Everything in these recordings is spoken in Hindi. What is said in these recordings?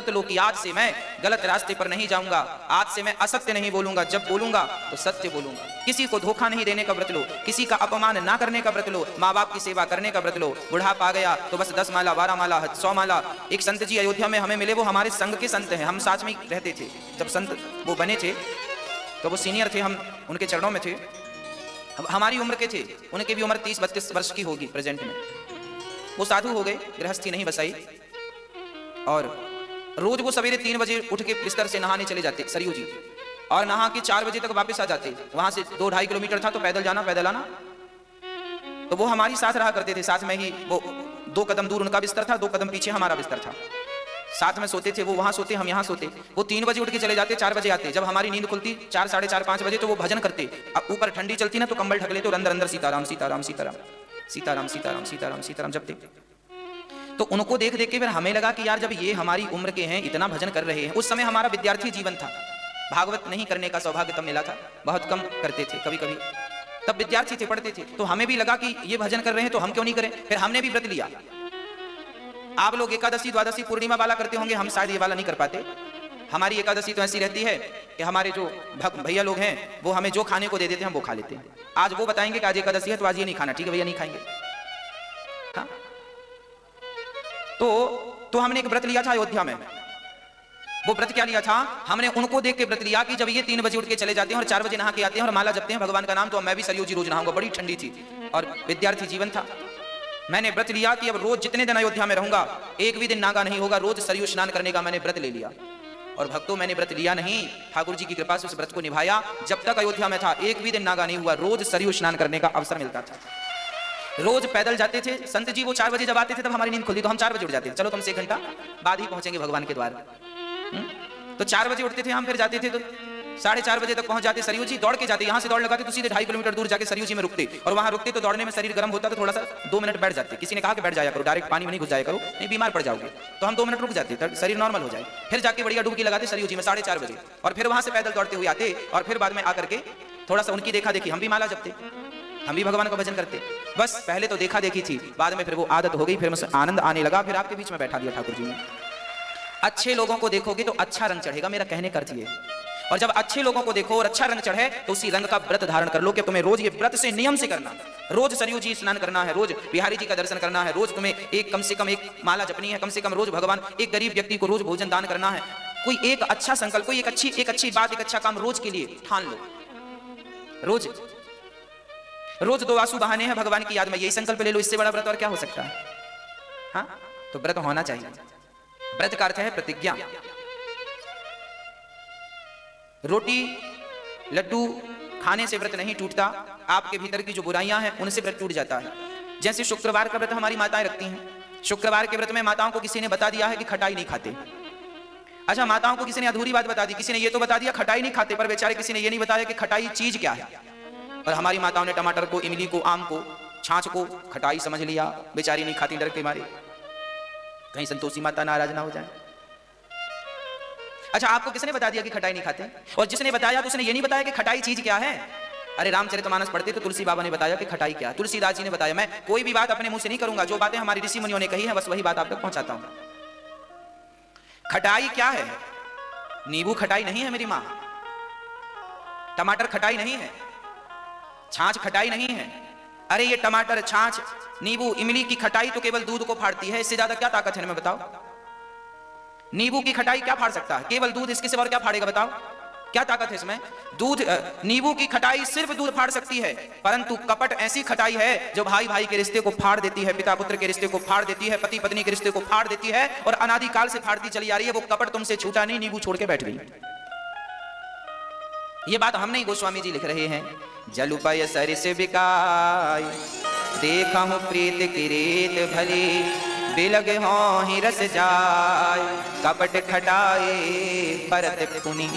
लो कि आज से मैं गलत रास्ते पर नहीं जाऊंगा, आज से मैं असत्य नहीं बोलूंगा, जब बोलूंगा तो सत्य बोलूंगा। किसी को धोखा नहीं देने का व्रत लो, किसी का अपमान ना करने का व्रत लो, माँ बाप की सेवा करने का व्रत लो। बुढ़ापा आ गया तो बस 10 माला 12 माला 100 माला। एक संत जी अयोध्या में हमें मिले, वो हमारे संघ के संत हैं, हम साथ में रहते थे। जब संत वो बने थे तो वो सीनियर थे, हम उनके चरणों में थे। हमारी उम्र के थे, उनकी भी उम्र 30-32 वर्ष की होगी प्रेजेंट में। वो साधु हो गए, गृहस्थी नहीं बसाई, और रोज वो सवेरे 3 बजे उठ के बिस्तर से नहाने चले जाते सरयू जी, और नहा के 4 बजे तक वापस आ जाते। वहां से 2-2.5 किलोमीटर था, तो पैदल जाना पैदल आना। तो वो हमारी साथ रहा करते थे, साथ में ही। वो 2 कदम दूर उनका बिस्तर था, 2 कदम पीछे हमारा बिस्तर था। साथ में सोते थे, वो वहां सोते हम यहाँ सोते। वो 3 बजे उठ के चले जाते, 4 बजे आते। जब हमारी नींद खुलती 4, 4:30, 5 बजे, तो वो भजन करते। अब ऊपर ठंडी चलती ना, तो कंबल ढक लेते और अंदर अंदर सीताराम सीताराम सीताराम सीताराम सीताराम सीताराम सीताराम जपते। तो उनको देख देख के फिर हमें लगा कि यार, जब ये हमारी उम्र के हैं, इतना भजन कर रहे हैं। उस समय हमारा विद्यार्थी जीवन था, भागवत नहीं करने का सौभाग्य तब मिला था, बहुत कम करते थे कभी कभी, तब विद्यार्थी थे, पढ़ते थे। तो हमें भी लगा कि ये भजन कर रहे हैं तो हम क्यों नहीं करें। फिर हमने भी व्रत लिया। आप लोग एकादशी द्वादशी पूर्णिमा वाला करते होंगे, हम शायद ये वाला नहीं कर पाते। हमारी एकादशी तो ऐसी रहती है कि हमारे जो भैया लोग हैं वो हमें जो खाने को दे देते हैं हम वो खा लेते हैं। आज वो बताएंगे कि आज एकादशी है तो आज ये नहीं खाना, ठीक है भैया, नहीं खाएंगे। हाँ, तो हमने एक व्रत लिया था अयोध्या में। वो व्रत क्या लिया था, हमने उनको देख के व्रत लिया कि जब ये 3 बजे उठ के चले जाते हैं और 4 बजे नहा के आते हैं और माला जपते हैं भगवान का नाम, तो मैं भी सरयू जी रोज नहाऊंगा। बड़ी ठंडी थी और विद्यार्थी जीवन था। मैंने व्रत लिया कि अब रोज जितने दिन अयोध्या में रहूंगा, एक भी दिन नागा नहीं होगा, रोज सरयू स्नान करने का मैंने व्रत ले लिया। और भक्तों, मैंने व्रत लिया नहीं, ठाकुर जी की कृपा से उस व्रत को निभाया। जब तक अयोध्या में था, एक भी दिन नागा नहीं हुआ, रोज सरयू स्नान करने का अवसर मिलता था। रोज पैदल जाते थे। संत जी वो 4 बजे जब आते थे तब हमारी नींद खुलती, तो हम 4 बजे उठ जाते थे, चलो तुमसे 1 घंटा बाद ही पहुंचेंगे भगवान के द्वार। तो 4 बजे उठते थे हम, फिर जाते थे तो 4:30 बजे तक पहुंच जाते। सरयू जी दौड़ के जाते, यहाँ से दौड़ लगाते तो सीधे 2.5 किलोमीटर दूर जाके सरयू जी में रुकते, और वहां रुकते तो दौड़ने में शरीर गर्म होता, तो थोड़ा सा 2 मिनट बैठ जाते। किसी ने कहा कि बैठ जाया करो, डायरेक्ट पानी में नहीं घुस जाया करो, नहीं बीमार पड़ जाओगे। तो हम 2 मिनट रुक जाते, शरीर नॉर्मल हो जाए। फिर जाके बढ़िया डुबकी लगाते सरयू जी में 4:30 बजे, और फिर वहां से पैदल दौड़ते हुए आते। और फिर बाद में आकर के थोड़ा सा उनकी देखा देखी, हम भी माला जपते, हम भी भगवान का भजन करते। बस पहले तो देखा देखी थी, बाद में फिर वो आदत हो गई, फिर मुझसे आनंद आने लगा। फिर आपके बीच में बैठा दिया ठाकुर जी ने। अच्छे लोगों को देखोगे तो अच्छा रंग चढ़ेगा, मेरा कहने का अर्थ ये। और जब अच्छे लोगों को देखो और अच्छा रंग चढ़े तो उसी रंग का व्रत धारण कर लो कि तुम्हें रोज ये व्रत से नियम से करना, रोज सरयू जी स्नान करना है, रोज बिहारी जी का दर्शन करना है, रोज तुम्हें कम से कम 1 माला जपनी है, कम से कम रोज भगवान, एक गरीब व्यक्ति को रोज भोजन दान करना है। कोई एक अच्छा संकल्प, कोई एक अच्छी बात, एक अच्छा काम रोज के लिए ठान लो। रोज 2 आंसू बहाने हैं भगवान की याद में, यही संकल्प ले लो। इससे बड़ा व्रत और क्या हो सकता है। हाँ, तो व्रत होना चाहिए। व्रत का अर्थ है प्रतिज्ञा। रोटी लड्डू खाने से व्रत नहीं टूटता, आपके भीतर की जो बुराइयां हैं उनसे व्रत टूट जाता है। जैसे शुक्रवार का व्रत हमारी माताएं रखती हैं। शुक्रवार के व्रत में माताओं को किसी ने बता दिया है कि खटाई नहीं खाते। अच्छा, माताओं को किसी ने अधूरी बात बता दी, किसी ने ये तो बता दिया खटाई नहीं खाते, पर बेचारे किसी ने ये नहीं बताया कि खटाई चीज क्या है। और हमारी माताओं ने टमाटर को, इमली को, आम को, छाछ को खटाई समझ लिया, बेचारी नहीं खाती डर के मारे, कहीं संतोषी माता नाराज ना हो जाए। अच्छा, आपको किसने बता दिया कि खटाई नहीं खाते? और जिसने बताया तो उसने ये नहीं बताया कि खटाई चीज क्या है। अरे रामचरितमानस पढ़ते तो तुलसी बाबा ने बताया कि खटाई क्या है, तुलसीदास जी ने बताया। मैं कोई भी बात अपने मुंह से नहीं करूंगा, जो बातें हमारी ऋषि मुनियों ने कही है बस वही बात आप तक पहुंचाता हूं। खटाई क्या है? नींबू खटाई नहीं है मेरी मां, टमाटर खटाई नहीं है, छाछ खटाई नहीं है। अरे ये टमाटर, छाछ, नींबू, इमली की खटाई तो केवल दूध को फाड़ती है, इससे ज्यादा क्या ताकत है इनमें बताओ? नींबू की खटाई क्या फाड़ सकता है? केवल दूध, इसके सिवा और क्या फाड़ेगा बताओ? क्या ताकत है इसमें? दूध, नींबू की खटाई सिर्फ दूध फाड़ सकती है, परंतु कपट ऐसी खटाई है जो भाई भाई के रिश्ते को फाड़ देती है, पिता पुत्र के रिश्ते को फाड़ देती है, पति पत्नी के रिश्ते को फाड़ देती है, और अनादिकाल से फाड़ती चली आ रही है। वो कपट तुमसे छूटा नहीं, नींबू छोड़ के बैठ गई। ये बात हम नहीं, गोस्वामी जी लिख रहे हैं। जलुपय सरिस बिकाय देखहु प्रीत की रीत भली, बिलग हो ही रस जाय कपट खटाए परत पुनि।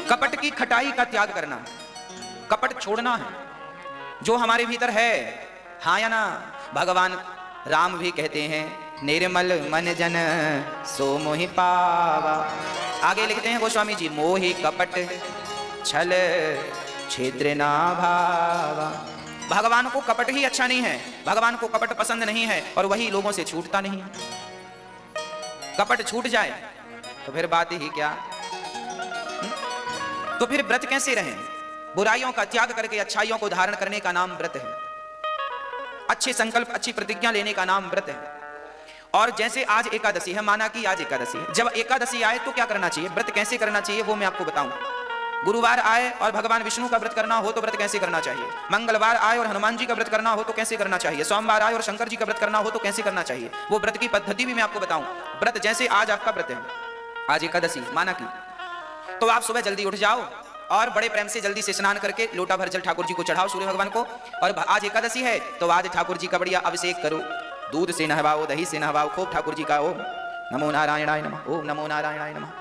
कपट की खटाई का त्याग करना, कपट छोड़ना है जो हमारे भीतर है। हाँ या ना? भगवान राम भी कहते हैं, निर्मल मन जन सो मोहि पावा। आगे लिखते हैं गोस्वामी जी, मोहि कपट छल छिद्र ना भावा। भगवान को कपट ही अच्छा नहीं है, भगवान को कपट पसंद नहीं है, और वही लोगों से छूटता नहीं है। कपट छूट जाए तो फिर बात ही क्या। तो फिर व्रत कैसे रहें? बुराइयों का त्याग करके अच्छाइयों को धारण करने का नाम व्रत है। अच्छे संकल्प, अच्छी प्रतिज्ञा लेने का नाम व्रत है। और जैसे आज एकादशी है, माना कि आज एकादशी है, जब एकादशी आए तो क्या करना चाहिए, व्रत कैसे करना चाहिए वो मैं आपको बताऊं। गुरुवार आए और भगवान विष्णु का व्रत करना हो तो व्रत कैसे करना चाहिए। मंगलवार आए और हनुमान जी का व्रत करना हो तो कैसे करना चाहिए। सोमवार आए और शंकर जी का व्रत करना हो तो कैसे करना चाहिए। वो व्रत की पद्धति भी मैं आपको बताऊं। व्रत जैसे आज आपका व्रत है, आज एकादशी माना कि, तो आप सुबह जल्दी उठ जाओ और बड़े प्रेम से जल्दी से स्नान करके लोटा भर जल ठाकुर जी को चढ़ाओ, सूर्य भगवान को। और आज एकादशी है तो आज ठाकुर जी का बढ़िया अभिषेक करो, दूध से नहवाओ, दही से नहवाओ, खूब ठाकुर जी का ओम नमो नारायणाय नमः, ओम नमो नारायणाय नमः,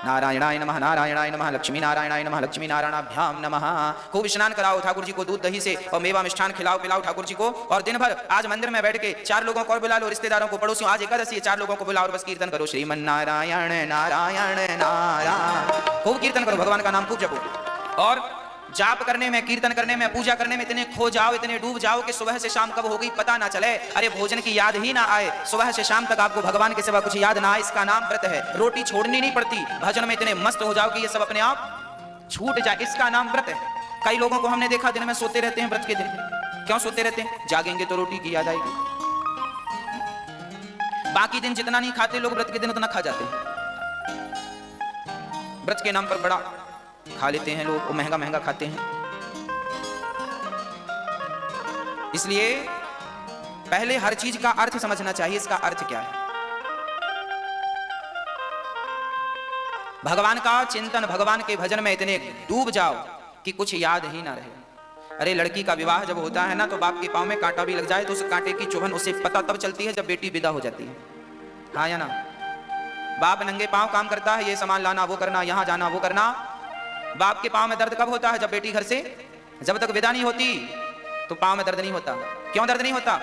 नारायणाय नमः, नारायणाय नमः, लक्ष्मी नारायणाय नमः, लक्ष्मी नारायणाभ्याम नमः। खूब स्नान कराओ ठाकुर जी को दूध दही से और मेवा मिष्ठान खिलाओ पिलाओ ठाकुर जी को। और दिन भर आज मंदिर में बैठ के 4 लोगों को और बुला लो, रिश्तेदारों को, पड़ोसियों, आज एकादशी है 4 लोगों को बुलाओ और बस कीर्तन करो, श्रीमन नारायण नारायण नारायण। खूब कीर्तन करो, भगवान का नाम खूब जपो। और जाप करने में, कीर्तन करने में, पूजा करने में इतने खो जाओ, इतने डूब जाओ कि सुबह से शाम कब हो गई पता ना चले। अरे भोजन की याद ही ना आए, सुबह से शाम तक आपको भगवान के सिवा कुछ याद ना आए। इसका नाम व्रत है। रोटी छोड़नी नहीं पड़ती, भजन में इतने मस्त हो जाओ कि ये सब अपने आप छूट जाए, इसका नाम व्रत है। कई लोगों को हमने देखा दिन में सोते रहते हैं व्रत के दिन। क्यों सोते रहते हैं? जागेंगे तो रोटी की याद आएगी। बाकी दिन जितना नहीं खाते लोग, व्रत के दिन उतना खा जाते हैं। व्रत के नाम पर बड़ा खा लेते हैं लोग, महंगा महंगा खाते हैं। इसलिए पहले हर चीज का अर्थ समझना चाहिए, इसका अर्थ क्या है। भगवान का चिंतन, भगवान के भजन में इतने डूब जाओ कि कुछ याद ही ना रहे। अरे लड़की का विवाह जब होता है ना तो बाप के पांव में कांटा भी लग जाए तो उस कांटे की चुभन उसे पता तब चलती है जब बेटी विदा हो जाती है। हाँ या ना? बाप नंगे पांव काम करता है, ये सामान लाना, वो करना, यहां जाना, वो करना। बाप के पांव में दर्द कब होता है? जब बेटी घर से, जब तक विदा नहीं होती तो पांव में दर्द नहीं होता। क्यों दर्द नहीं होता?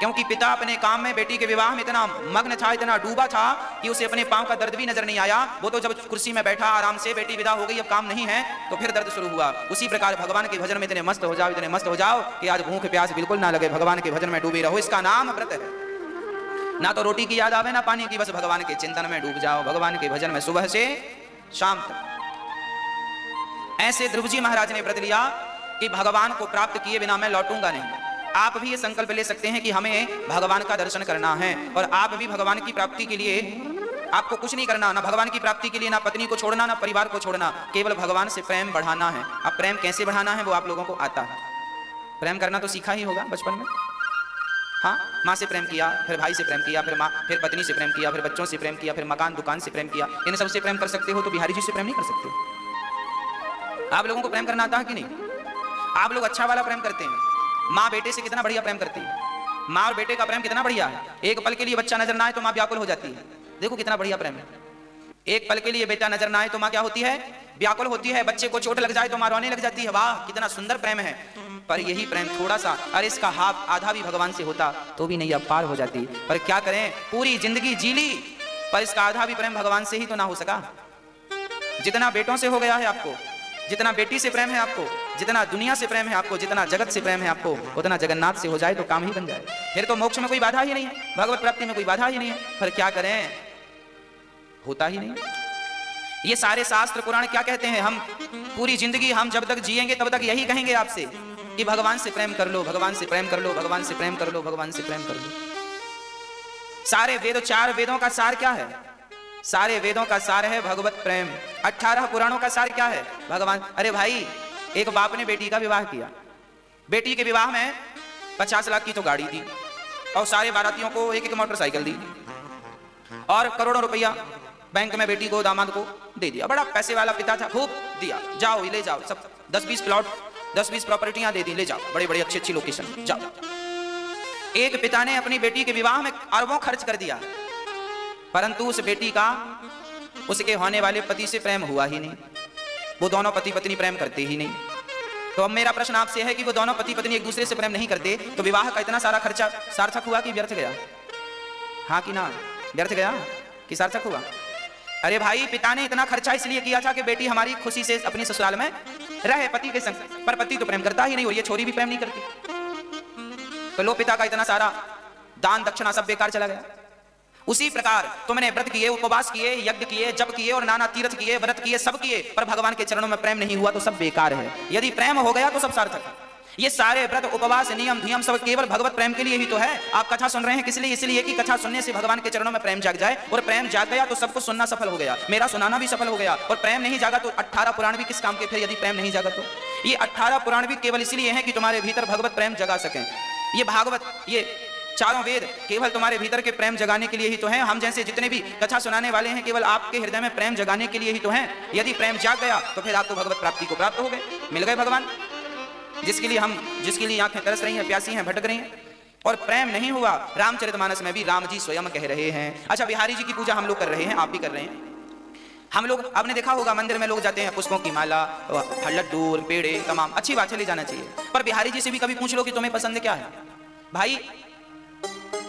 क्योंकि पिता अपने काम में, बेटी के विवाह में इतना मग्न था, इतना डूबा था कि उसे अपने पांव का दर्द भी नजर नहीं आया। वो तो जब कुर्सी में बैठा आराम से, बेटी विदा हो गई, अब काम नहीं है, तो फिर दर्द शुरू हुआ। उसी प्रकार भगवान के भजन में इतने मस्त हो जाओ, इतने मस्त हो जाओ कि आज भूख प्यास बिल्कुल ना लगे, भगवान के भजन में डूबे रहो, इसका नाम व्रत है। ना तो रोटी की याद आवे ना पानी की, बस भगवान के चिंतन में डूब जाओ, भगवान के भजन में सुबह से शाम तक। ऐसे ध्रुव जी महाराज ने व्रत लिया कि भगवान को प्राप्त किए बिना मैं लौटूंगा नहीं। आप भी ये संकल्प ले सकते हैं कि हमें भगवान का दर्शन करना है। और आप भी भगवान की प्राप्ति के लिए आपको कुछ नहीं करना, ना भगवान की प्राप्ति के लिए ना पत्नी को छोड़ना, ना परिवार को छोड़ना, केवल भगवान से प्रेम बढ़ाना है। अब प्रेम कैसे बढ़ाना है वो आप लोगों को आता है। प्रेम करना तो सीखा ही होगा बचपन में। हाँ, माँ से प्रेम किया, फिर भाई से प्रेम किया, फिर माँ, फिर पत्नी से प्रेम किया, फिर बच्चों से प्रेम किया, फिर मकान दुकान से प्रेम किया। इन सबसे प्रेम कर सकते हो तो बिहारी जी से प्रेम नहीं कर सकते। आप लोगों को प्रेम करना आता है कि नहीं? आप लोग अच्छा वाला प्रेम करते हैं। माँ बेटे से कितना बढ़िया प्रेम करती है। माँ और बेटे का प्रेम कितना बढ़िया है। एक पल के लिए बच्चा नजर ना आए तो माँ व्याकुल हो जाती है। देखो कितना बढ़िया प्रेम है। एक पल के लिए बेटा नजर ना आए तो माँ क्या होती है? व्याकुल होती है। बच्चे को चोट लग जाए तो माँ रोने लग जाती है। वाह कितना सुंदर प्रेम है। पर यही प्रेम थोड़ा सा, अरे इसका हाफ आधा भी भगवान से होता तो भी नहीं, अब पार हो जाती। पर क्या करें, पूरी जिंदगी जी ली पर इसका आधा भी प्रेम भगवान से ही तो ना हो सका। जितना बेटों से हो गया है आपको, जितना बेटी से प्रेम है आपको, जितना दुनिया से प्रेम है आपको, जितना जगत से प्रेम है आपको, उतना जगन्नाथ से हो जाए तो काम ही बन जाए। फिर तो मोक्ष में कोई बाधा ही नहीं है, भगवत प्राप्ति में कोई बाधा ही नहीं है। पर क्या करें, होता ही नहीं। ये सारे शास्त्र पुराण क्या कहते हैं? हम पूरी जिंदगी हम जब तक जिएंगे तब तक यही कहेंगे आपसे कि भगवान से प्रेम कर लो, भगवान से प्रेम कर लो, भगवान से प्रेम कर लो, भगवान से प्रेम कर लो। सारे वेद, 4 वेदों का सार क्या है? सारे वेदों का सार है भगवत प्रेम। 18 पुराणों का सार क्या है? भगवान। अरे भाई, एक बाप ने बेटी का विवाह किया, बेटी के विवाह में 50 लाख की तो गाड़ी दी और सारे बारातियों को एक एक मोटरसाइकिल दी और करोड़ों रुपया बैंक में बेटी को, दामाद को दे दिया। बड़ा पैसे वाला पिता था, खूब दिया। जाओ ले जाओ, सब 10-20 प्लॉट, 10-20 प्रॉपर्टियां दे दी, ले जाओ, बड़े बड़े अच्छी लोकेशन जाओ। एक पिता ने अपनी बेटी के विवाह में अरबों खर्च कर दिया, परंतु उस बेटी का उसके होने वाले पति से प्रेम हुआ ही नहीं। वो दोनों पति पत्नी प्रेम करते ही नहीं। तो अब मेरा प्रश्न आपसे है कि वो दोनों पति पत्नी एक दूसरे से प्रेम नहीं करते तो विवाह का इतना सारा खर्चा सार्थक हुआ कि व्यर्थ गया? हाँ कि ना? व्यर्थ गया कि सार्थक हुआ? अरे भाई, पिता ने इतना खर्चा इसलिए किया था कि बेटी हमारी खुशी से अपनी ससुराल में रहे पति के संग, पर पति तो प्रेम करता ही नहीं और ये छोरी भी प्रेम नहीं करती। तो लो, पिता का इतना सारा दान दक्षिणा सब बेकार चला गया। उसी प्रकार तुमने व्रत किए, उपवास किए, यज्ञ किए, जप किए और नाना तीर्थ किए, व्रत किए, सब किए, पर भगवान के चरणों में प्रेम नहीं हुआ तो सब बेकार है। यदि प्रेम हो गया तो सब सार्थक है। ये सारे व्रत, उपवास, नियम, धियम सब केवल भगवत प्रेम के लिए ही तो है। आप कथा सुन रहे हैं किस लिए? इसलिए कि कथा सुनने से भगवान के चरणों में प्रेम जाग जाए, और प्रेम जाग गया तो सब कुछ सुनना सफल हो गया, मेरा सुनाना भी सफल हो गया। और प्रेम नहीं जागा तो 18 पुराण भी किस काम के? फिर यदि प्रेम नहीं जागा तो ये 18 पुराण भी केवल इसलिए हैं कि तुम्हारे भीतर भगवत प्रेम जगा सकें। ये भागवत, ये चारों वेद केवल तुम्हारे भीतर के प्रेम जगाने के लिए ही तो हैं। हम जैसे जितने भी कथा सुनाने वाले हैं केवल आपके हृदय में प्रेम जगाने के लिए ही तो हैं। यदि प्रेम जाग गया तो फिर आप तो भगवत प्राप्ति को प्राप्त हो गए, मिल गए भगवान जिसके लिए आंखें तरस रही हैं, प्यासी हैं, भटक रही हैं। और प्रेम नहीं हुआ, रामचरितमानस में भी राम जी स्वयं कह रहे हैं। अच्छा, बिहारी जी की पूजा हम लोग कर रहे हैं, आप भी कर रहे हैं। हम लोग, आपने देखा होगा मंदिर में लोग जाते हैं, पुष्पों की माला, लड्डू, पेड़े, तमाम अच्छी बात है, ले जाना चाहिए। पर बिहारी जी से भी कभी पूछ लो कि तुम्हें पसंद क्या है? भाई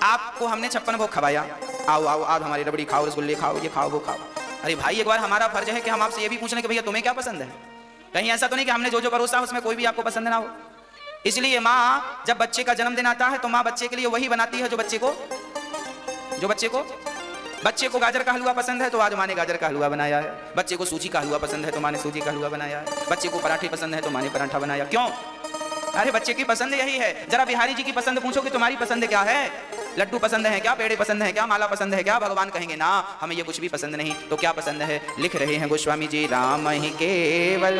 आपको हमने 56 भोग खवाया, आओ आओ आप हमारी रबड़ी खाओ, रसगुल्ले खाओ, ये खाओ वो खाओ। अरे भाई, एक बार हमारा फर्ज है कि हम आपसे ये भी पूछ लें कि भैया तुम्हें क्या पसंद है। कहीं ऐसा तो नहीं कि हमने जो जो परोसा उसमें कोई भी आपको पसंद ना हो। इसलिए माँ जब बच्चे का जन्मदिन आता है तो माँ बच्चे के लिए वही बनाती है जो बच्चे को गाजर का हलवा पसंद है तो आज माँ ने गाजर का हलवा बनाया है। बच्चे को सूजी का हलवा पसंद है तो माँ ने सूजी का हलवा बनाया है। बच्चे को पराठे पसंद है तो माँ ने पराठा बनाया। क्यों? अरे बच्चे की पसंद यही है। जरा बिहारी जी की पसंद पूछो कि तुम्हारी पसंद क्या है? लड्डू पसंद है क्या? पेड़े पसंद है क्या? माला पसंद है क्या? भगवान कहेंगे ना, हमें ये कुछ भी पसंद नहीं। तो क्या पसंद है? लिख रहे हैं गोस्वामी जी, राम ही केवल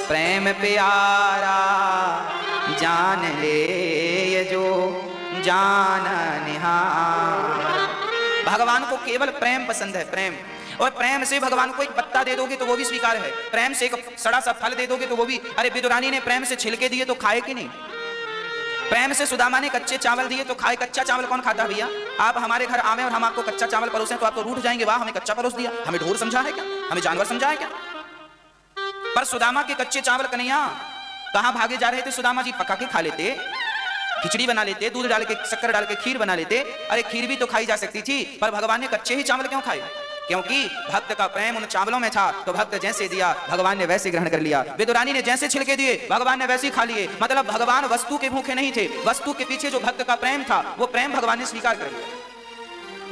प्रेम प्यारा, जान ले ये जो जान निहार। भगवान को केवल प्रेम पसंद है, प्रेम। और प्रेम से भगवान को एक पत्ता दे दोगे तो वो भी स्वीकार है, प्रेम से एक सड़ा सा फल दे दोगे तो वो भी। अरे विदुरानी ने प्रेम से छिलके दिए तो खाए कि नहीं? प्रेम से सुदामा ने कच्चे चावल दिए तो खाए। कच्चा चावल कौन खाता भैया? आप हमारे घर आवे और हम आपको कच्चा चावल परोसें तो आप तो रूठ जाएंगे, वाह हमें कच्चा परोस दिया, हमें ढोर समझा है क्या, हमें जानवर समझा है क्या? पर सुदामा के कच्चे चावल कन्हैया कहां भागे जा रहे थे? सुदामा जी पका के खा लेते, खिचड़ी बना लेते, दूध डाल के, शक्कर डाल के खीर बना लेते। अरे खीर भी तो खाई जा सकती थी, पर भगवान ने कच्चे ही चावल क्यों खाए? क्योंकि भक्त का प्रेम उन चावलों में था। तो भक्त जैसे दिया भगवान ने वैसे ग्रहण कर लिया। विदुरानी ने जैसे छिलके दिए भगवान ने वैसे ही खा लिए। मतलब भगवान वस्तु के भूखे नहीं थे, वस्तु के पीछे जो भक्त का प्रेम था वो प्रेम भगवान ने स्वीकार कर लिया।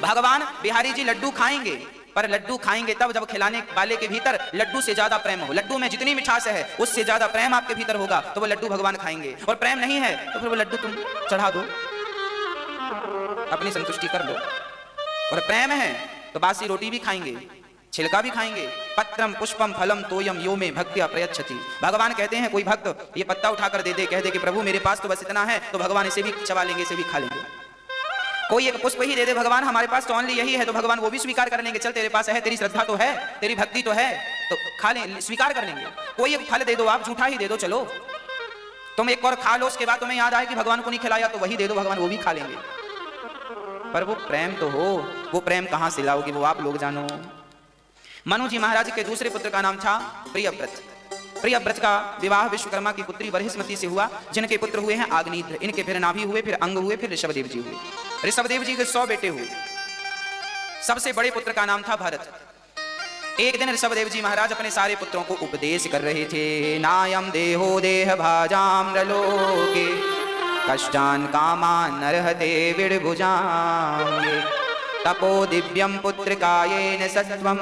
भगवान बिहारी जी लड्डू खाएंगे, पर लड्डू खाएंगे तब जब खिलाने वाले के भीतर लड्डू से ज्यादा प्रेम हो। लड्डू में जितनी मिठास है उससे ज्यादा प्रेम आपके भीतर होगा तो वो लड्डू भगवान खाएंगे। और प्रेम नहीं है तो फिर वो लड्डू तुम चढ़ा दो, अपनी संतुष्टि कर लो। और प्रेम है तो बासी रोटी भी खाएंगे, छिलका भी खाएंगे। पत्रम पुष्पम फलम तोयम यो में भक्त्या प्रयच्छति। भगवान कहते हैं कोई भक्त ये पत्ता उठाकर दे दे, कह दे कि प्रभु मेरे पास तो बस इतना है, तो भगवान इसे भी चबा लेंगे, इसे भी खा लेंगे। कोई एक पुष्प ही दे दे भगवान हमारे पास तो ओनली यही है, तो भगवान वो भी स्वीकार कर लेंगे। चल तेरे पास है, तेरी श्रद्धा तो है, तेरी भक्ति तो है, तो खा ले, स्वीकार कर लेंगे। कोई एक फल दे दो, आप झूठा ही दे दो, चलो तुम एक और खा लो, उसके बाद तुम्हें याद आए कि भगवान को नहीं खिलाया तो वही दे दो, भगवान वो भी खा लेंगे। पर वो प्रेम तो हो, वो प्रेम कहां से लाओगे वो आप लोग जानो। मनु जी महाराज के दूसरे पुत्र का नाम था प्रियव्रत। प्रियव्रत का विवाह विश्वकर्मा की पुत्री बृहस्पति से हुआ, जिनके पुत्र हुए हैं आग्नेय, इनके फिर नाभि हुए, फिर अंग हुए, फिर ऋषभदेव जी हुए। ऋषभदेव जी के 100 बेटे हुए। सबसे बड़े पुत्र का नाम था भरत। एक दिन ऋषभदेव जी महाराज अपने सारे पुत्रों को उपदेश कर रहे थे। नायम देहो देह भाजाम्रलोके कष्टान कामान नरहते विड़भुजां तपो दिव्यम पुत्र कायेन सत्वम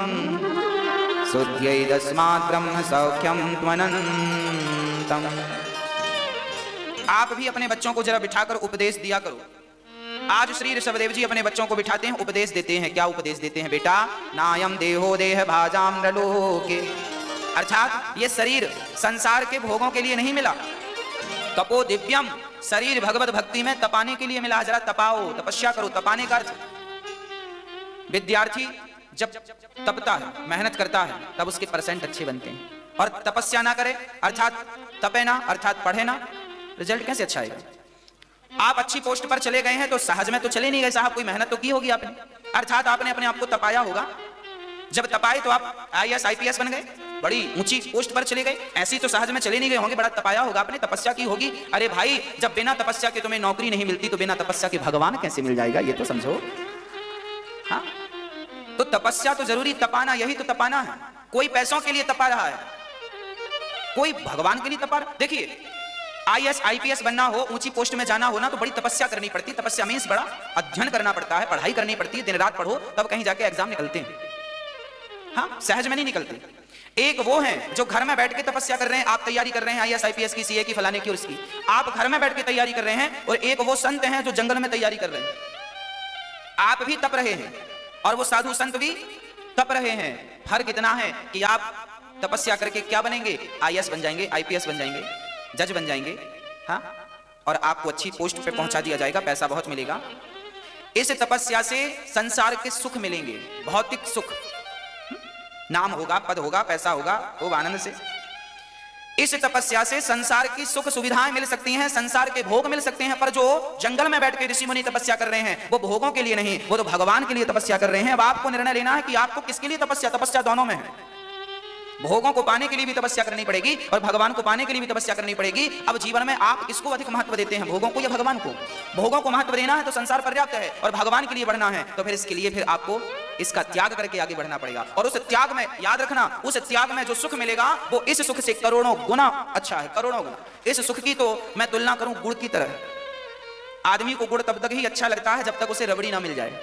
शुद्ध्यैदस्मात् ब्रह्म सौख्यम त्वनन्तम। आप भी अपने बच्चों को जरा बिठाकर उपदेश दिया करो। आज श्री ऋषभदेव जी अपने बच्चों को बिठाते हैं, उपदेश देते हैं। क्या उपदेश देते हैं? बेटा नायम देहो देह भाजाम्रलोके, अर्थात ये शरीर संसार के भोगों के लिए नहीं मिला। तपो दिव्यम, शरीर भगवत भक्ति में तपाने के लिए मिला। जरा तपाओ, तपस्या करो। तपाने का अर्थ, विद्यार्थी जब तपता है, मेहनत करता है, तब उसके परसेंट अच्छे बनते हैं। और तपस्या ना करे अर्थात तपे ना, अर्थात पढ़े ना, रिजल्ट कैसे अच्छा आएगा? आप अच्छी पोस्ट पर चले गए हैं तो सहज में तो चले नहीं गए साहब, कोई मेहनत तो की होगी आपने, अर्थात आपने अपने आप को तपाया होगा। जब तपाए तो आप IAS IPS बन गए, बड़ी ऊंची पोस्ट पर चले गए। ऐसी तो सहज में चले नहीं गए होंगे, बड़ा तपाया होगा आपने, तपस्या की होगी। अरे भाई, जब बिना तपस्या के तुम्हें नौकरी नहीं मिलती तो बिना तपस्या के भगवान कैसे मिल जाएगा, ये तो समझो। हाँ, तो तपस्या तो जरूरी, तपाना, यही तो तपाना है। कोई पैसों के लिए तपा रहा है, कोई भगवान के लिए तपा रहा। देखिए आईएएस आईपीएस बनना हो, ऊंची पोस्ट में जाना हो ना, तो बड़ी तपस्या करनी पड़ती है। तपस्या मींस बड़ा अध्ययन करना पड़ता है, पढ़ाई करनी पड़ती है, दिन रात पढ़ो तब कहीं जाके एग्जाम निकलते हैं। हाँ, सहज में नहीं निकलते। एक वो हैं जो घर में बैठ के तपस्या कर रहे हैं, आप तैयारी कर रहे हैं आईएएस आईपीएस की, सीए की, फलाने की और इसकी, आप घर में बैठ के तैयारी कर रहे हैं। और एक वो संत हैं जो जंगल में तैयारी कर रहे हैं। आप भी तप रहे हैं और वो साधु संत भी तप रहे हैं। फर्क इतना है कि आप तपस्या करके क्या बनेंगे, आईएएस बन जाएंगे, आईपीएस बन जाएंगे, जज बन जाएंगे। हाँ, और आपको अच्छी पोस्ट पे पहुंचा दिया जाएगा, पैसा बहुत मिलेगा। इस तपस्या से संसार के सुख मिलेंगे, भौतिक सुख, नाम होगा, पद होगा, पैसा होगा, खूब आनंद से। इस तपस्या से संसार की सुख सुविधाएं मिल सकती हैं, संसार के भोग मिल सकते हैं। पर जो जंगल में बैठ के ऋषि मुनि तपस्या कर रहे हैं, वो भोगों के लिए नहीं, वो तो भगवान के लिए तपस्या कर रहे हैं। अब आपको निर्णय लेना है कि आपको किसके लिए तपस्या, तपस्या दोनों में है। भोगों को पाने के लिए भी तपस्या करनी पड़ेगी और भगवान को पाने के लिए भी तपस्या करनी पड़ेगी। अब जीवन में आप किसको अधिक महत्व देते हैं, भोगों को या भगवान को? भोगों को महत्व देना है तो संसार पर्याप्त है, और भगवान के लिए बढ़ना है तो फिर इसके लिए फिर आपको इसका त्याग करके आगे बढ़ना पड़ेगा। और उस त्याग में याद रखना, उस त्याग में जो सुख मिलेगा वो इस सुख से करोड़ों गुना अच्छा है, करोड़ों गुना। इस सुख की तो मैं तुलना करूं गुड़ की तरह। आदमी को गुड़ तब तक ही अच्छा लगता है जब तक उसे रबड़ी ना मिल जाए।